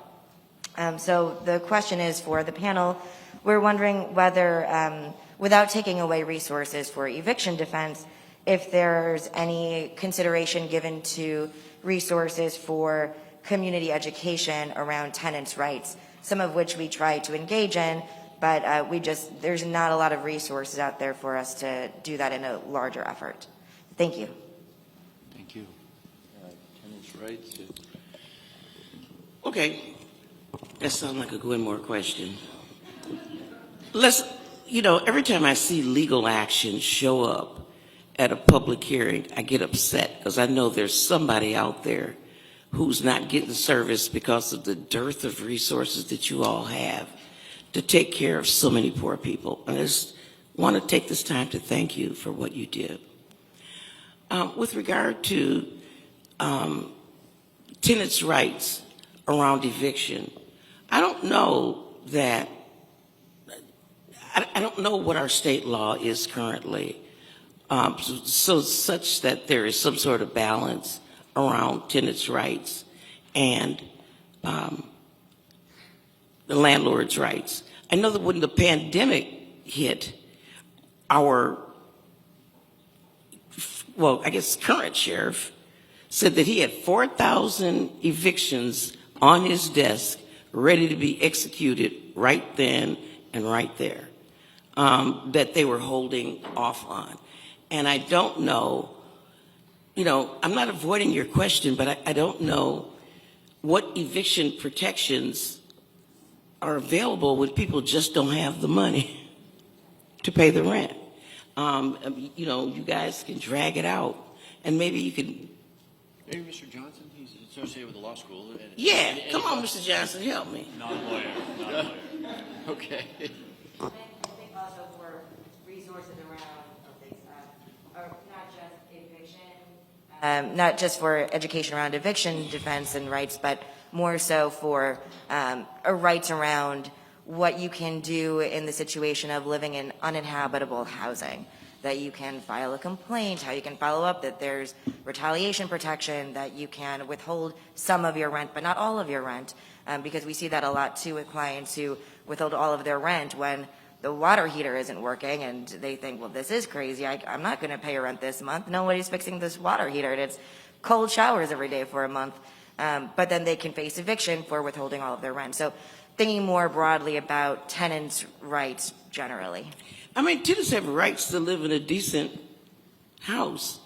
[SPEAKER 12] So the question is for the panel, we're wondering whether, without taking away resources for eviction defense, if there's any consideration given to resources for community education around tenants' rights, some of which we try to engage in, but there's not a lot of resources out there for us to do that in a larger effort. Thank you.
[SPEAKER 1] Thank you. Tenants' rights.
[SPEAKER 2] Okay, that sounds like a Gwenmore question. Every time I see legal action show up at a public hearing, I get upset because I know there's somebody out there who's not getting service because of the dearth of resources that you all have to take care of so many poor people. And I just want to take this time to thank you for what you did. With regard to tenants' rights around eviction, I don't know what our state law is currently, such that there is some sort of balance around tenants' rights and the landlord's rights. I know that when the pandemic hit, current sheriff said that he had 4,000 evictions on his desk ready to be executed right then and right there, that they were holding off on. And I don't know, I'm not avoiding your question, but I don't know what eviction protections are available when people just don't have the money to pay the rent. You guys can drag it out, and maybe you can.
[SPEAKER 1] Maybe Mr. Johnson, he's associated with the law school.
[SPEAKER 2] Come on, Mr. Johnson, help me.
[SPEAKER 7] Not a lawyer.
[SPEAKER 1] Okay.
[SPEAKER 12] I think also for resources around not just eviction, not just for education around eviction defense and rights, but more so for rights around what you can do in the situation of living in uninhabitable housing, that you can file a complaint, how you can follow up, that there's retaliation protection, that you can withhold some of your rent, but not all of your rent, because we see that a lot too with clients who withhold all of their rent when the water heater isn't working, and they think, well, this is crazy. I'm not going to pay rent this month. Nobody's fixing this water heater, and it's cold showers every day for a month. But then they can face eviction for withholding all of their rent. So thinking more broadly about tenants' rights generally.
[SPEAKER 2] Tenants have rights to live in a decent house.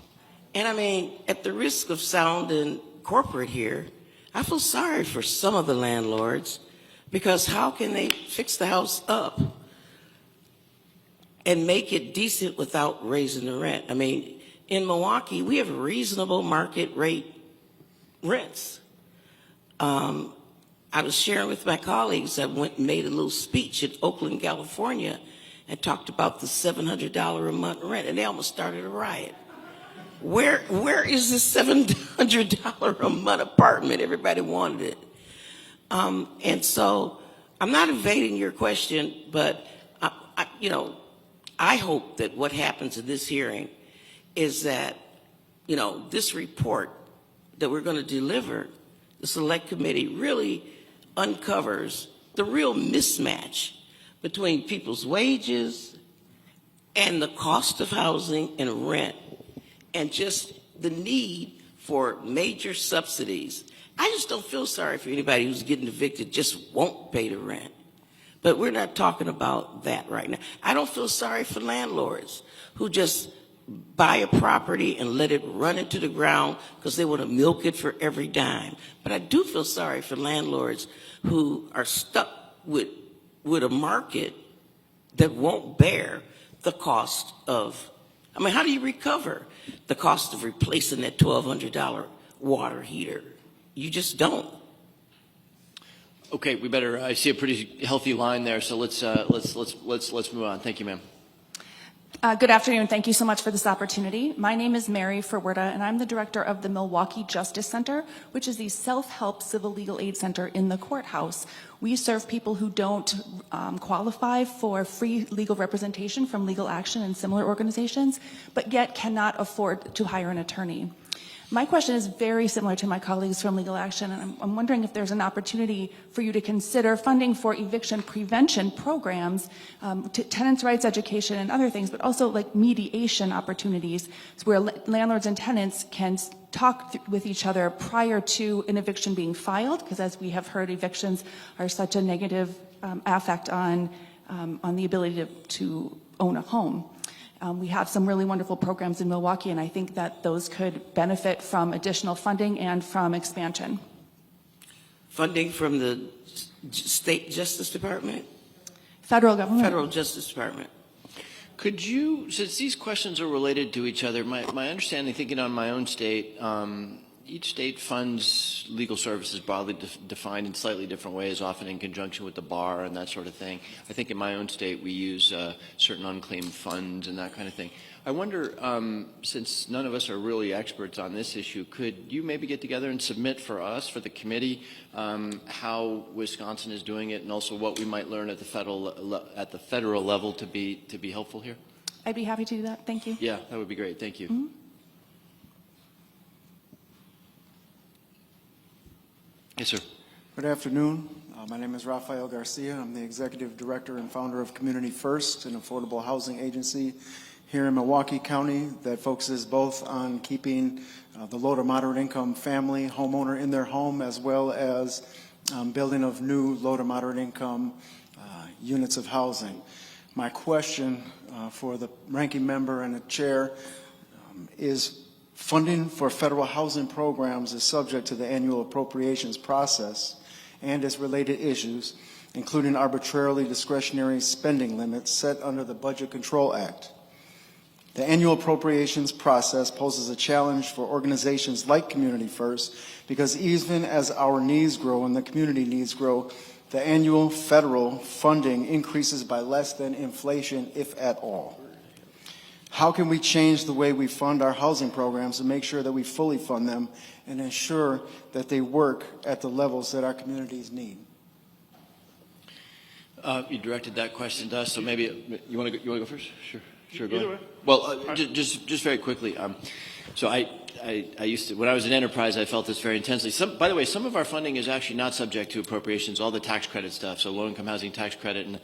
[SPEAKER 2] And at the risk of sounding corporate here, I feel sorry for some of the landlords, because how can they fix the house up and make it decent without raising the rent? In Milwaukee, we have reasonable market rate rents. I was sharing with my colleagues, I went and made a little speech in Oakland, California, and talked about the $700 a month rent, and they almost started a riot. Where is this $700 a month apartment? Everybody wanted it. And so I'm not evading your question, but I hope that what happens in this hearing is that, this report that we're going to deliver, the Select Committee really uncovers the real mismatch between people's wages and the cost of housing and rent, and just the need for major subsidies. I just don't feel sorry for anybody who's getting evicted, just won't pay the rent. But we're not talking about that right now. I don't feel sorry for landlords who just buy a property and let it run into the ground because they want to milk it for every dime. But I do feel sorry for landlords who are stuck with a market that won't bear the cost of, how do you recover the cost of replacing that $1,200 water heater? You just don't.
[SPEAKER 1] Okay, I see a pretty healthy line there, so let's move on. Thank you, ma'am.
[SPEAKER 13] Good afternoon. Thank you so much for this opportunity. My name is Mary Ferwerda, and I'm the director of the Milwaukee Justice Center, which is the self-help civil legal aid center in the courthouse. We serve people who don't qualify for free legal representation from Legal Action and similar organizations, but yet cannot afford to hire an attorney. My question is very similar to my colleagues from Legal Action, and I'm wondering if there's an opportunity for you to consider funding for eviction prevention programs, tenants' rights education and other things, but also like mediation opportunities where landlords and tenants can talk with each other prior to an eviction being filed, because as we have heard, evictions are such a negative affect on the ability to own a home. We have some really wonderful programs in Milwaukee, and I think that those could benefit from additional funding and from expansion.
[SPEAKER 2] Funding from the State Justice Department?
[SPEAKER 13] Federal government.
[SPEAKER 2] Federal Justice Department.
[SPEAKER 1] Could you, since these questions are related to each other, my understanding, thinking on my own state, each state funds legal services broadly defined in slightly different ways, often in conjunction with the bar and that sort of thing. I think in my own state we use certain unclaimed funds and that kind of thing. I wonder, since none of us are really experts on this issue, could you maybe get together and submit for us, for the committee, how Wisconsin is doing it, and also what we might learn at the federal level to be helpful here?
[SPEAKER 13] I'd be happy to do that. Thank you.
[SPEAKER 1] Yeah, that would be great. Thank you.
[SPEAKER 13] Mm-hmm.
[SPEAKER 1] Yes, sir.
[SPEAKER 14] Good afternoon. My name is Rafael Garcia. I'm the executive director and founder of Community First, an affordable housing agency here in Milwaukee County that focuses both on keeping the low to moderate income family homeowner in their home, as well as building of new low to moderate income units of housing. My question for the ranking member and the chair is, funding for federal housing programs is subject to the annual appropriations process and its related issues, including arbitrarily discretionary spending limits set under the Budget Control Act. The annual appropriations process poses a challenge for organizations like Community First because even as our needs grow and the community needs grow, the annual federal funding increases by less than inflation, if at all. How can we change the way we fund our housing programs and make sure that we fully fund them and ensure that they work at the levels that our communities need?
[SPEAKER 1] You directed that question to us, so maybe you want to go first? Sure. Go
[SPEAKER 3] Either
[SPEAKER 1] ahead.
[SPEAKER 3] way.
[SPEAKER 1] Well, just very quickly. So I used to, when I was at Enterprise, I felt this very intensely. By the way, some of our funding is actually not subject to appropriations. All the tax credit stuff, so low-income housing tax credit, and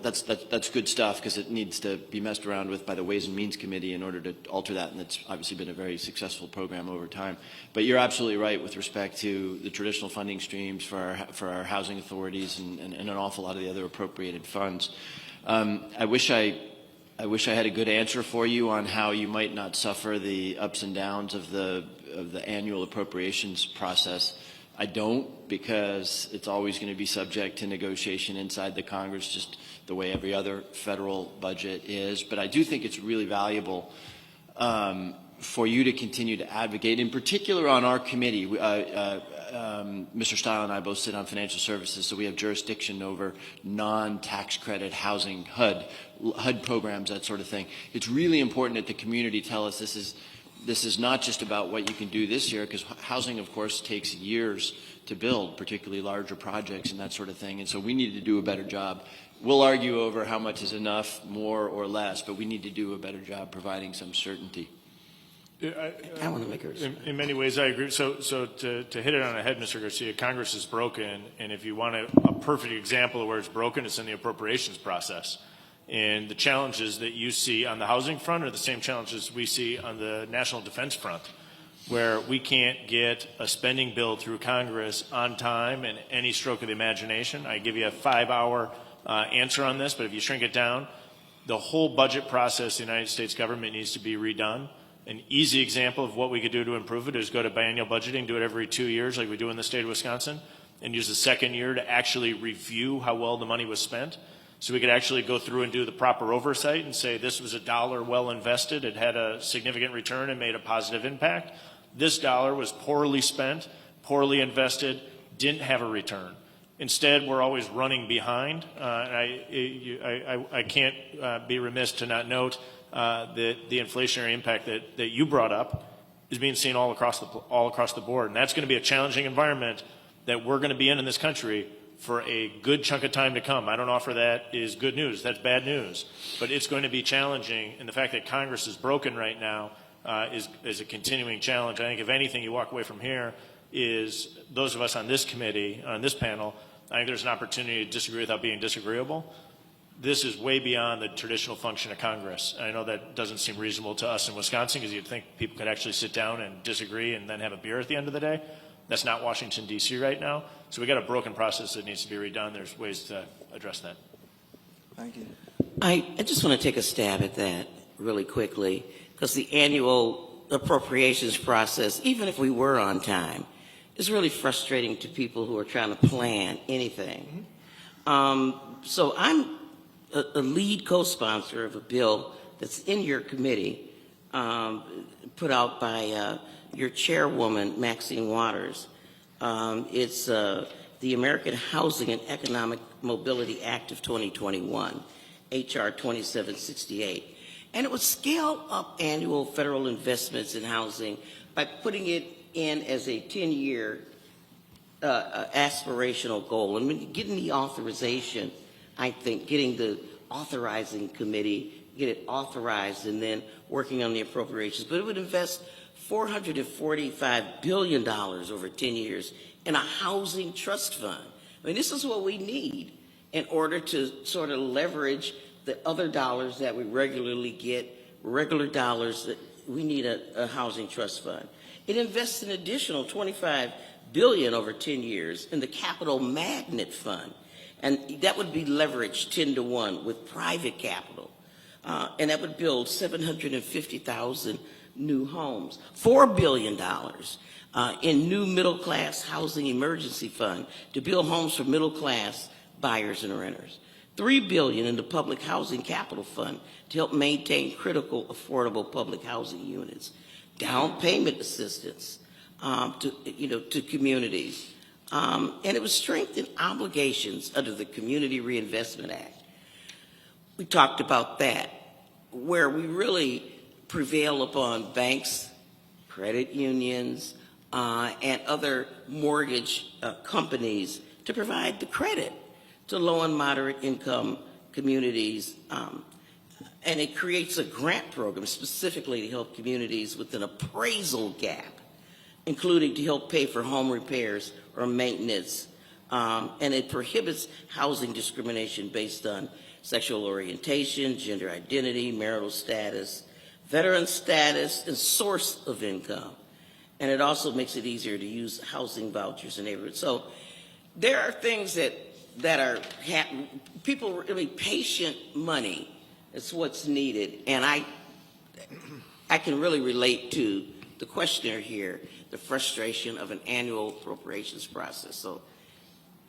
[SPEAKER 1] that's good stuff because it needs to be messed around with by the Ways and Means Committee in order to alter that, and it's obviously been a very successful program over time. But you're absolutely right with respect to the traditional funding streams for our housing authorities and an awful lot of the other appropriated funds. I wish I had a good answer for you on how you might not suffer the ups and downs of the annual appropriations process. I don't, because it's always going to be subject to negotiation inside the Congress, just the way every other federal budget is. But I do think it's really valuable for you to continue to advocate, in particular on our committee. Mr. Stile and I both sit on financial services, so we have jurisdiction over non-tax credit housing, HUD programs, that sort of thing. It's really important that the community tell us this is not just about what you can do this year, because housing, of course, takes years to build, particularly larger projects and that sort of thing. And so we need to do a better job. We'll argue over how much is enough, more or less, but we need to do a better job providing some certainty.
[SPEAKER 2] I want to make her.
[SPEAKER 3] In many ways, I agree. So to hit it on the head, Mr. Garcia, Congress is broken, and if you want a perfect example of where it's broken, it's in the appropriations process. And the challenges that you see on the housing front are the same challenges we see on the national defense front, where we can't get a spending bill through Congress on time and any stroke of the imagination. I give you a 5-hour answer on this, but if you shrink it down, the whole budget process the United States government needs to be redone. An easy example of what we could do to improve it is go to biennial budgeting, do it every 2 years like we do in the state of Wisconsin, and use the second year to actually review how well the money was spent. So we could actually go through and do the proper oversight and say this was a dollar well invested, it had a significant return and made a positive impact. This dollar was poorly spent, poorly invested, didn't have a return. Instead, we're always running behind. I can't be remiss to not note that the inflationary impact that you brought up is being seen all across the board, and that's going to be a challenging environment that we're going to be in this country for a good chunk of time to come. I don't offer that is good news. That's bad news. But it's going to be challenging, and the fact that Congress is broken right now is a continuing challenge. I think if anything you walk away from here is those of us on this committee, on this panel, I think there's an opportunity to disagree without being disagreeable. This is way beyond the traditional function of Congress. And I know that doesn't seem reasonable to us in Wisconsin because you'd think people could actually sit down and disagree and then have a beer at the end of the day. That's not Washington, D.C. right now. So we got a broken process that needs to be redone. There's ways to address that.
[SPEAKER 14] Thank you.
[SPEAKER 2] I just want to take a stab at that really quickly, because the annual appropriations process, even if we were on time, is really frustrating to people who are trying to plan anything. So I'm a lead co-sponsor of a bill that's in your committee, put out by your chairwoman, Maxine Waters. It's the American Housing and Economic Mobility Act of 2021, H.R. 2768. And it would scale up annual federal investments in housing by putting it in as a 10-year aspirational goal. And getting the authorization, I think, getting the authorizing committee, get it authorized, and then working on the appropriations. But it would invest $445 billion over 10 years in a housing trust fund. I mean, this is what we need in order to sort of leverage the other dollars that we regularly get, regular dollars that we need a housing trust fund. It invests an additional $25 billion over 10 years in the Capital Magnet Fund, and that would be leveraged 10 to 1 with private capital, and that would build 750,000 new homes. $4 billion in new middle-class housing emergency fund to build homes for middle-class buyers and renters. $3 billion in the Public Housing Capital Fund to help maintain critical, affordable public housing units. Down payment assistance to communities. And it was strengthen obligations under the Community Reinvestment Act. We talked about that, where we really prevail upon banks, credit unions, and other mortgage companies to provide the credit to low and moderate income communities. And it creates a grant program specifically to help communities with an appraisal gap, including to help pay for home repairs or maintenance. And it prohibits housing discrimination based on sexual orientation, gender identity, marital status, veteran status, and source of income. And it also makes it easier to use housing vouchers in neighborhoods. So there are things that are people really patient money. It's what's needed. And I can really relate to the questioner here, the frustration of an annual appropriations process. So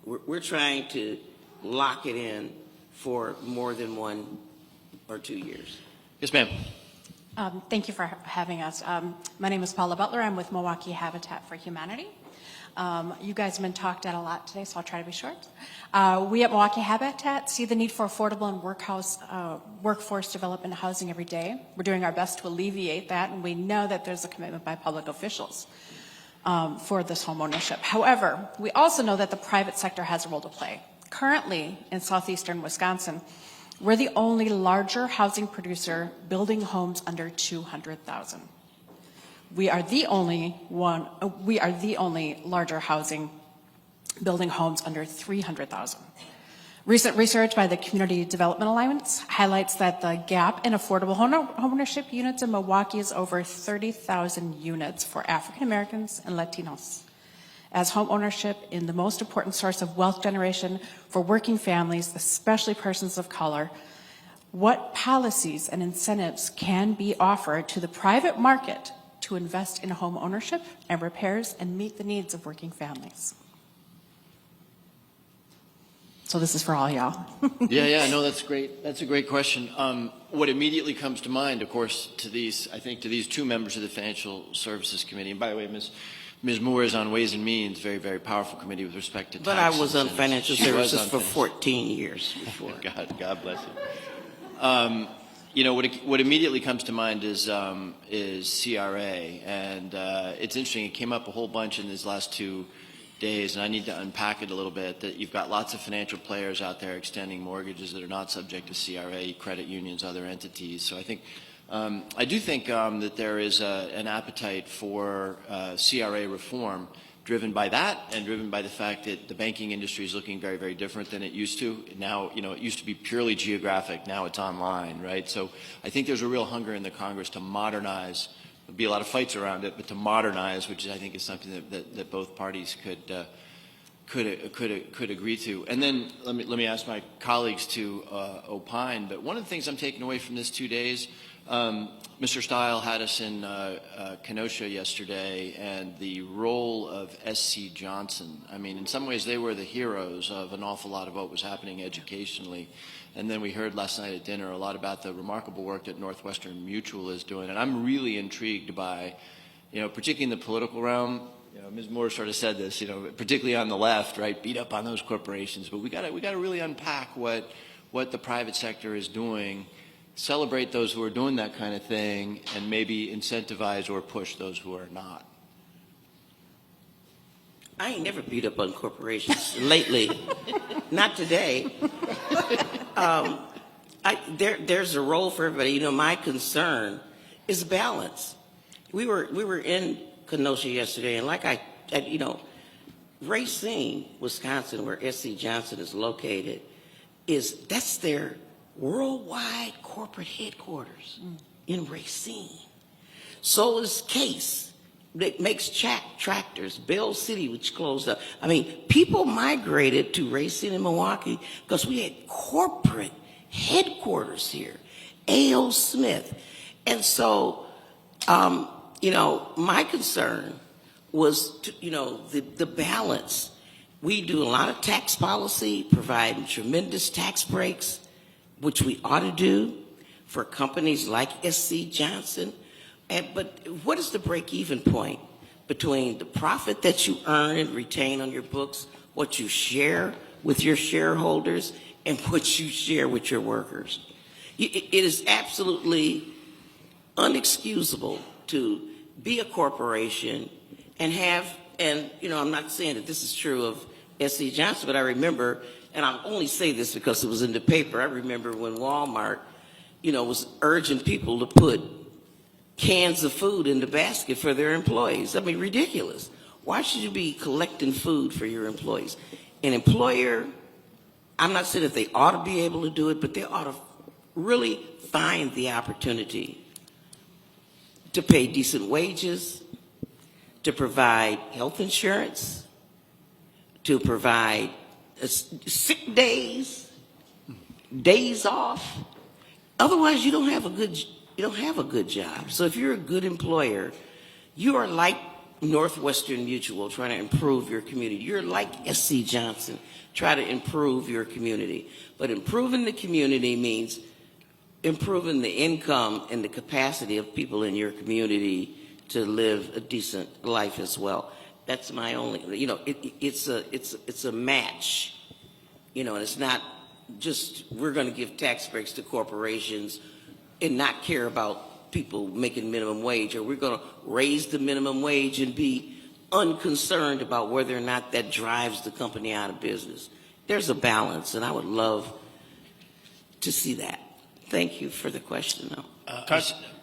[SPEAKER 2] we're trying to lock it in for more than 1 or 2 years.
[SPEAKER 1] Yes, ma'am.
[SPEAKER 15] Thank you for having us. My name is Paula Butler. I'm with Milwaukee Habitat for Humanity. You guys have been talked at a lot today, so I'll try to be short. We at Milwaukee Habitat see the need for affordable and workforce development housing every day. We're doing our best to alleviate that, and we know that there's a commitment by public officials for this home ownership. However, we also know that the private sector has a role to play. Currently, in southeastern Wisconsin, we're the only larger housing producer building homes under 200,000. We are the only larger housing building homes under 300,000. Recent research by the Community Development Alliance highlights that the gap in affordable homeownership units in Milwaukee is over 30,000 units for African Americans and Latinos. As home ownership is the most important source of wealth generation for working families, especially persons of color, what policies and incentives can be offered to the private market to invest in home ownership and repairs and meet the needs of working families? So this is for all y'all.
[SPEAKER 1] Yeah, no, that's great. That's a great question. What immediately comes to mind, of course, to these two members of the Financial Services Committee, and by the way, Ms. Ms. Moore is on Ways and Means, very, very powerful committee with respect to
[SPEAKER 2] But I
[SPEAKER 1] taxes.
[SPEAKER 2] was on
[SPEAKER 1] and
[SPEAKER 2] financial
[SPEAKER 1] she was
[SPEAKER 2] services
[SPEAKER 1] on
[SPEAKER 2] for
[SPEAKER 1] fin-
[SPEAKER 2] 14 years before.
[SPEAKER 1] God bless you. You know, what immediately comes to mind is CRA, and it's interesting. It came up a whole bunch in these last 2 days, and I need to unpack it a little bit. That you've got lots of financial players out there extending mortgages that are not subject to CRA, credit unions, other entities. So I think. I do think that there is an appetite for CRA reform driven by that and driven by the fact that the banking industry is looking very, very different than it used to. Now, you know, it used to be purely geographic. Now it's online, right? So I think there's a real hunger in the Congress to modernize. There'll be a lot of fights around it, but to modernize, which I think is something that both parties could agree to. And then let me ask my colleagues to opine. But one of the things I'm taking away from this 2 days, Mr. Stile had us in Kenosha yesterday, and the role of S.C. Johnson. I mean, in some ways, they were the heroes of an awful lot of what was happening educationally. And then we heard last night at dinner a lot about the remarkable work that Northwestern Mutual is doing. And I'm really intrigued by, you know, particularly in the political realm. You know, Ms. Moore sort of said this, you know, particularly on the left, right, beat up on those corporations. But we got to really unpack what the private sector is doing. Celebrate those who are doing that kind of thing, and maybe incentivize or push those who are not.
[SPEAKER 2] I ain't never beat up on corporations lately. Not today. There's a role for everybody. You know, my concern is balance. We were in Kenosha yesterday, and like I you know, Racine, Wisconsin, where S.C. Johnson is located, that's their worldwide corporate headquarters in Racine. So is Case, that makes tractors, Bell City, which closed up. I mean, people migrated to Racine and Milwaukee because we had corporate headquarters here, A.O. Smith. And so, you know, my concern was, the balance. We do a lot of tax policy, providing tremendous tax breaks, which we ought to do for companies like S.C. Johnson. But what is the break-even point between the profit that you earn and retain on your books, what you share with your shareholders, and what you share with your workers? It is absolutely unexcusable to be a corporation and I'm not saying that this is true of S.C. Johnson, but I remember, and I only say this because it was in the paper, I remember when Walmart, was urging people to put cans of food in the basket for their employees. I mean, ridiculous. Why should you be collecting food for your employees? An employer, I'm not saying that they ought to be able to do it, but they ought to really find the opportunity to pay decent wages, to provide health insurance, to provide sick days, days off. Otherwise, you don't have a good job. So if you're a good employer, you are like Northwestern Mutual trying to improve your community. You're like S.C. Johnson, try to improve your community. But improving the community means improving the income and the capacity of people in your community to live a decent life as well. That's my only, it's a match, and it's not just we're going to give tax breaks to corporations and not care about people making minimum wage, or we're going to raise the minimum wage and be unconcerned about whether or not that drives the company out of business. There's a balance, and I would love to see that. Thank you for the question, though.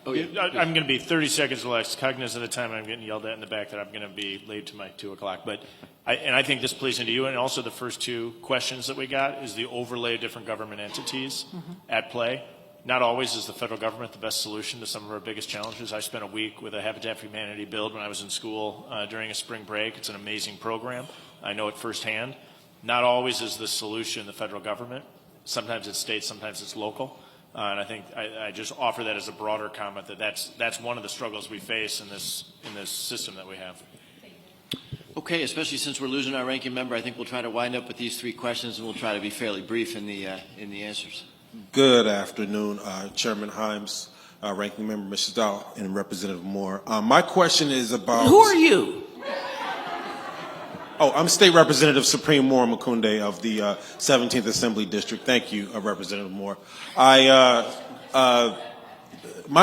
[SPEAKER 3] I'm going to be 30 seconds less, cognizant of the time I'm getting yelled at in the back that I'm going to be late to my 2 o'clock. But I think this plays into you, and also the first two questions that we got is the overlay of different government entities at play. Not always is the federal government the best solution to some of our biggest challenges. I spent a week with a Habitat for Humanity build when I was in school during a spring break. It's an amazing program. I know it firsthand. Not always is the solution the federal government. Sometimes it's state, sometimes it's local. And I think I just offer that as a broader comment that's one of the struggles we face in this system that we have.
[SPEAKER 1] Okay, especially since we're losing our ranking member, I think we'll try to wind up with these three questions, and we'll try to be fairly brief in the answers.
[SPEAKER 16] Good afternoon, Chairman Himes, ranking member Mr. Dahl, and Representative Moore. My question is about.
[SPEAKER 2] Who are you?
[SPEAKER 16] Oh, I'm State Representative Supreme Moore Makunde of the 17th Assembly District. Thank you, Representative Moore. My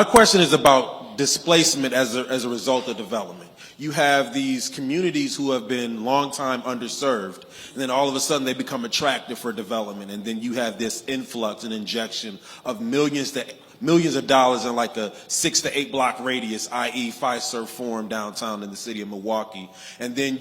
[SPEAKER 16] question is about displacement as a result of development. You have these communities who have been long time underserved, and then all of a sudden they become attractive for development, and then you have this influx and injection of millions of dollars in like a 6 to 8 block radius, i.e. Fiserv Forum downtown in the city of Milwaukee, and then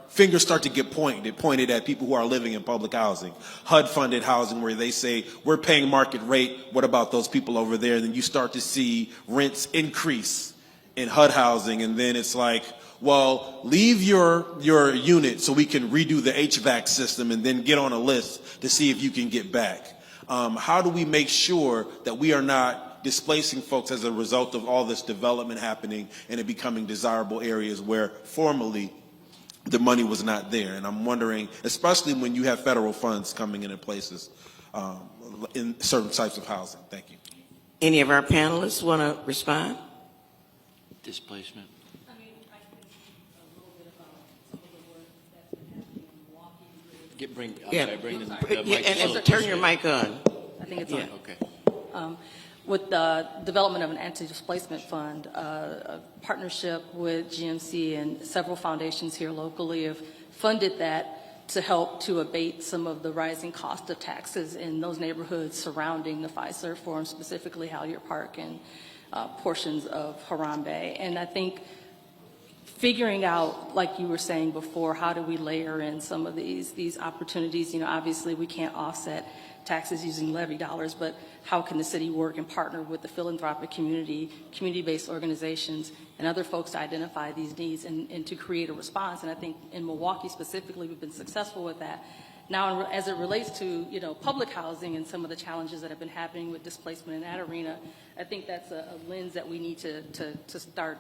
[SPEAKER 16] fingers start to get pointed at people who are living in public housing, HUD-funded housing, where they say, we're paying market rate, what about those people over there? And then you start to see rents increase in HUD housing, and then it's like, well, leave your unit so we can redo the HVAC system and then get on a list to see if you can get back. How do we make sure that we are not displacing folks as a result of all this development happening and it becoming desirable areas where formerly the money was not there? And I'm wondering, especially when you have federal funds coming into places in certain types of housing. Thank you.
[SPEAKER 2] Any of our panelists want to respond?
[SPEAKER 1] Displacement. Bring the mic
[SPEAKER 2] and turn your mic on.
[SPEAKER 8] I think it's on.
[SPEAKER 1] Okay.
[SPEAKER 8] With the development of an anti-displacement fund, a partnership with GMC and several foundations here locally have funded that to help to abate some of the rising cost of taxes in those neighborhoods surrounding the Fiserv Forum, specifically Halyard Park and portions of Harambe. And I think figuring out, like you were saying before, how do we layer in some of these opportunities? You know, obviously we can't offset taxes using levy dollars, but how can the city work and partner with the philanthropic community, community-based organizations, and other folks to identify these needs and to create a response? And I think in Milwaukee specifically, we've been successful with that. Now, as it relates to, you know, public housing and some of the challenges that have been happening with displacement in that arena, I think that's a lens that we need to start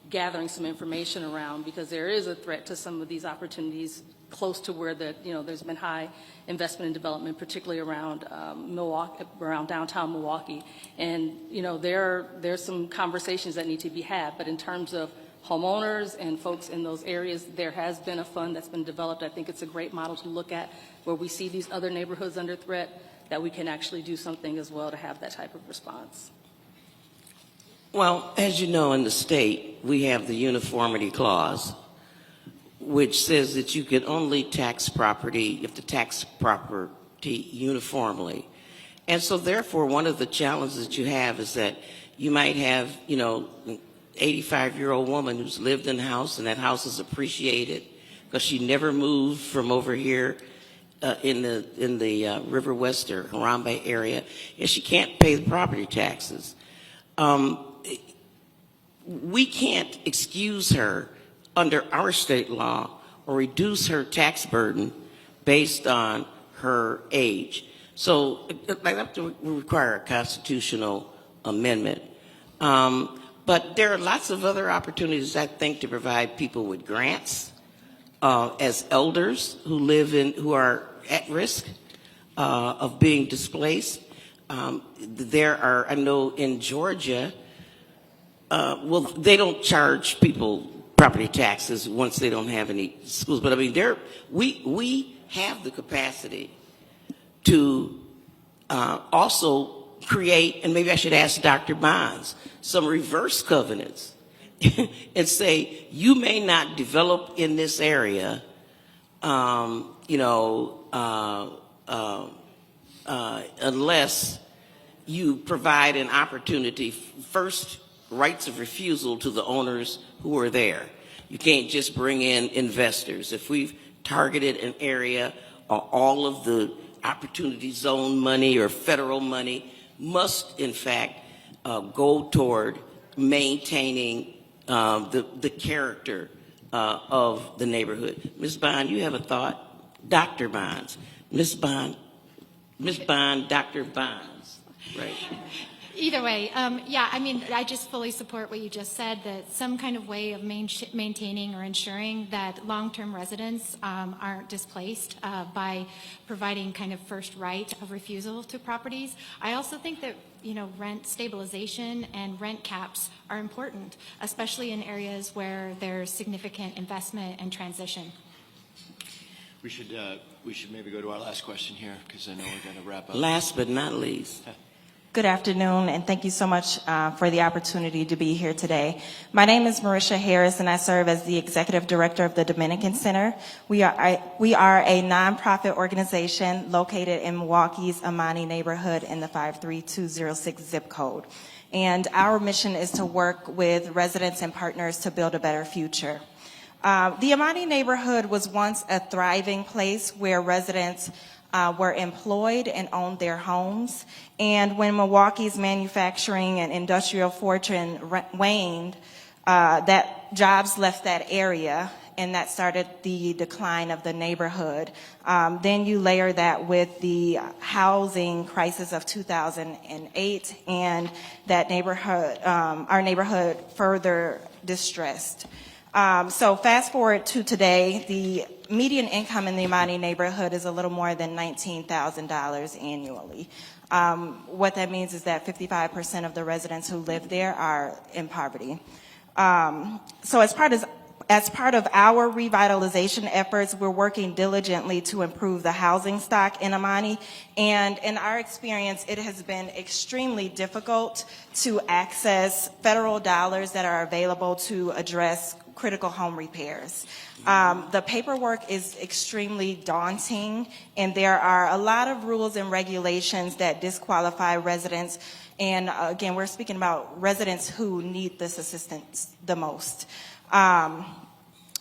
[SPEAKER 8] gathering some information around, because there is a threat to some of these opportunities close to where there's been high investment and development, particularly around Milwaukee, around downtown Milwaukee. And there's some conversations that need to be had. But in terms of homeowners and folks in those areas, there has been a fund that's been developed. I think it's a great model to look at where we see these other neighborhoods under threat, that we can actually do something as well to have that type of response.
[SPEAKER 2] Well, as you know, in the state, we have the uniformity clause, which says that you can only tax property if the tax property uniformly. And so therefore, one of the challenges that you have is that you might have, an 85-year-old woman who's lived in a house, and that house is appreciated because she never moved from over here in the River West or Harambe area, and she can't pay the property taxes. We can't excuse her under our state law or reduce her tax burden based on her age. So I have to require a constitutional amendment. But there are lots of other opportunities, I think, to provide people with grants as elders who are at risk of being displaced. There are, I know in Georgia, they don't charge people property taxes once they don't have any schools. But I mean, we have the capacity to also create, and maybe I should ask Dr. Bonds, some reverse covenants and say, you may not develop in this area, unless you provide an opportunity, first, rights of refusal to the owners who are there. You can't just bring in investors. If we've targeted an area, all of the opportunity zone money or federal money must, in fact, go toward maintaining the character of the neighborhood. Ms. Bond, you have a thought? Dr. Bonds. Ms. Bond, Dr. Bonds. Right.
[SPEAKER 6] Either way, yeah, I mean, I just fully support what you just said, that some kind of way of maintaining or ensuring that long-term residents aren't displaced by providing kind of first right of refusal to properties. I also think that, you know, rent stabilization and rent caps are important, especially in areas where there's significant investment and transition.
[SPEAKER 1] We should maybe go to our last question here, because I know we're going to wrap up.
[SPEAKER 2] Last but not least.
[SPEAKER 17] Good afternoon, and thank you so much for the opportunity to be here today. My name is Marisha Harris, and I serve as the Executive Director of the Dominican Center. We are a nonprofit organization located in Milwaukee's Amani neighborhood in the 53206 zip code. And our mission is to work with residents and partners to build a better future. The Amani neighborhood was once a thriving place where residents were employed and owned their homes. And when Milwaukee's manufacturing and industrial fortune waned, that jobs left that area, and that started the decline of the neighborhood. Then you layer that with the housing crisis of 2008, and that neighborhood, our neighborhood further distressed. So fast forward to today, the median income in the Amani neighborhood is a little more than $19,000 annually. What that means is that 55% of the residents who live there are in poverty. So as part of our revitalization efforts, we're working diligently to improve the housing stock in Amani. And in our experience, it has been extremely difficult to access federal dollars that are available to address critical home repairs. The paperwork is extremely daunting, and there are a lot of rules and regulations that disqualify residents. And again, we're speaking about residents who need this assistance the most.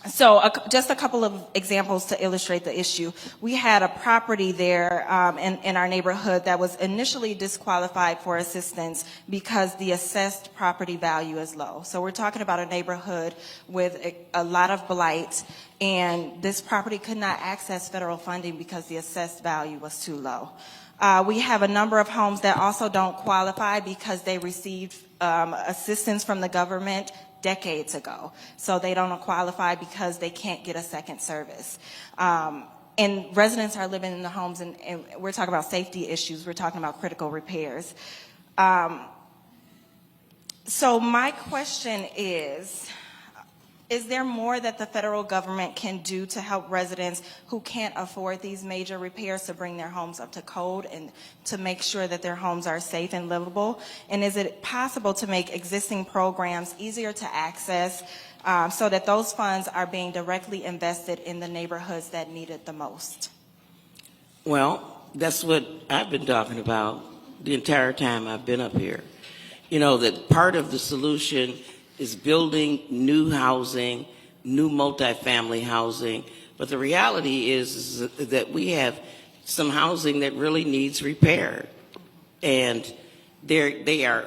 [SPEAKER 17] So just a couple of examples to illustrate the issue. We had a property there in our neighborhood that was initially disqualified for assistance because the assessed property value is low. So we're talking about a neighborhood with a lot of blight, and this property could not access federal funding because the assessed value was too low. We have a number of homes that also don't qualify because they received assistance from the government decades ago. So they don't qualify because they can't get a second service. And residents are living in the homes, and we're talking about safety issues. We're talking about critical repairs. So my question is there more that the federal government can do to help residents who can't afford these major repairs to bring their homes up to code and to make sure that their homes are safe and livable? And is it possible to make existing programs easier to access so that those funds are being directly invested in the neighborhoods that need it the most?
[SPEAKER 2] Well, that's what I've been talking about the entire time I've been up here. You know, that part of the solution is building new housing, new multifamily housing. But the reality is that we have some housing that really needs repair. And they are,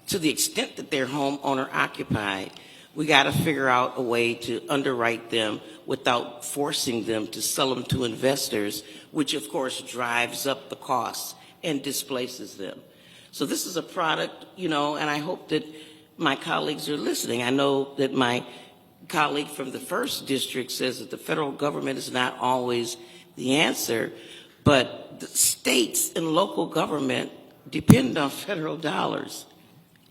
[SPEAKER 2] to the extent that they're homeowner occupied, we got to figure out a way to underwrite them without forcing them to sell them to investors, which of course drives up the costs and displaces them. So this is a product, you know, and I hope that my colleagues are listening. I know that my colleague from the first district says that the federal government is not always the answer, but the states and local government depend on federal dollars.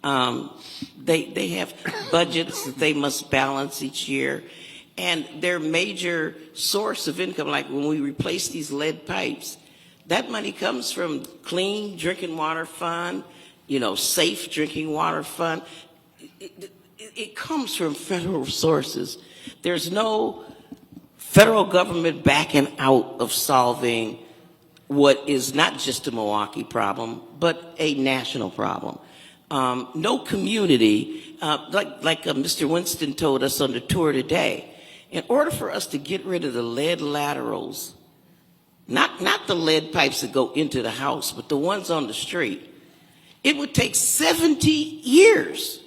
[SPEAKER 2] They have budgets that they must balance each year, and their major source of income, like when we replace these lead pipes, that money comes from Clean Drinking Water Fund, you know, Safe Drinking Water Fund. It comes from federal sources. There's no federal government backing out of solving what is not just a Milwaukee problem, but a national problem. No community, like Mr. Winston told us on the tour today, in order for us to get rid of the lead laterals, not the lead pipes that go into the house, but the ones on the street, it would take 70 years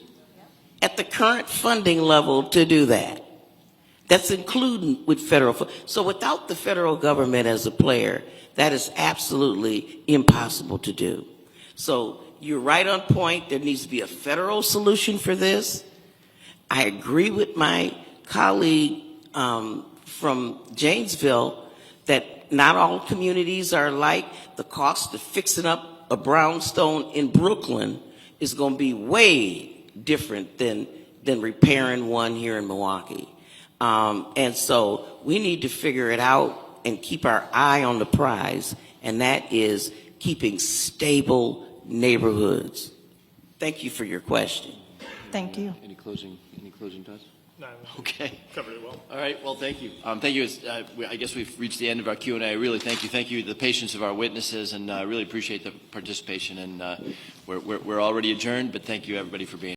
[SPEAKER 2] at the current funding level to do that. That's including with federal. So without the federal government as a player, that is absolutely impossible to do. So you're right on point. There needs to be a federal solution for this. I agree with my colleague from Janesville that not all communities are alike. The cost of fixing up a brownstone in Brooklyn is going to be way different than repairing one here in Milwaukee. And so we need to figure it out and keep our eye on the prize, and that is keeping stable neighborhoods. Thank you for your question.
[SPEAKER 17] Thank you.
[SPEAKER 1] Any closing thoughts?
[SPEAKER 3] No,
[SPEAKER 1] Okay.
[SPEAKER 3] covered it well.
[SPEAKER 1] All right. Well, thank you. Thank you. I guess we've reached the end of our Q&A. I really thank you. Thank you to the patience of our witnesses, and I really appreciate the participation. And we're already adjourned, but thank you, everybody, for being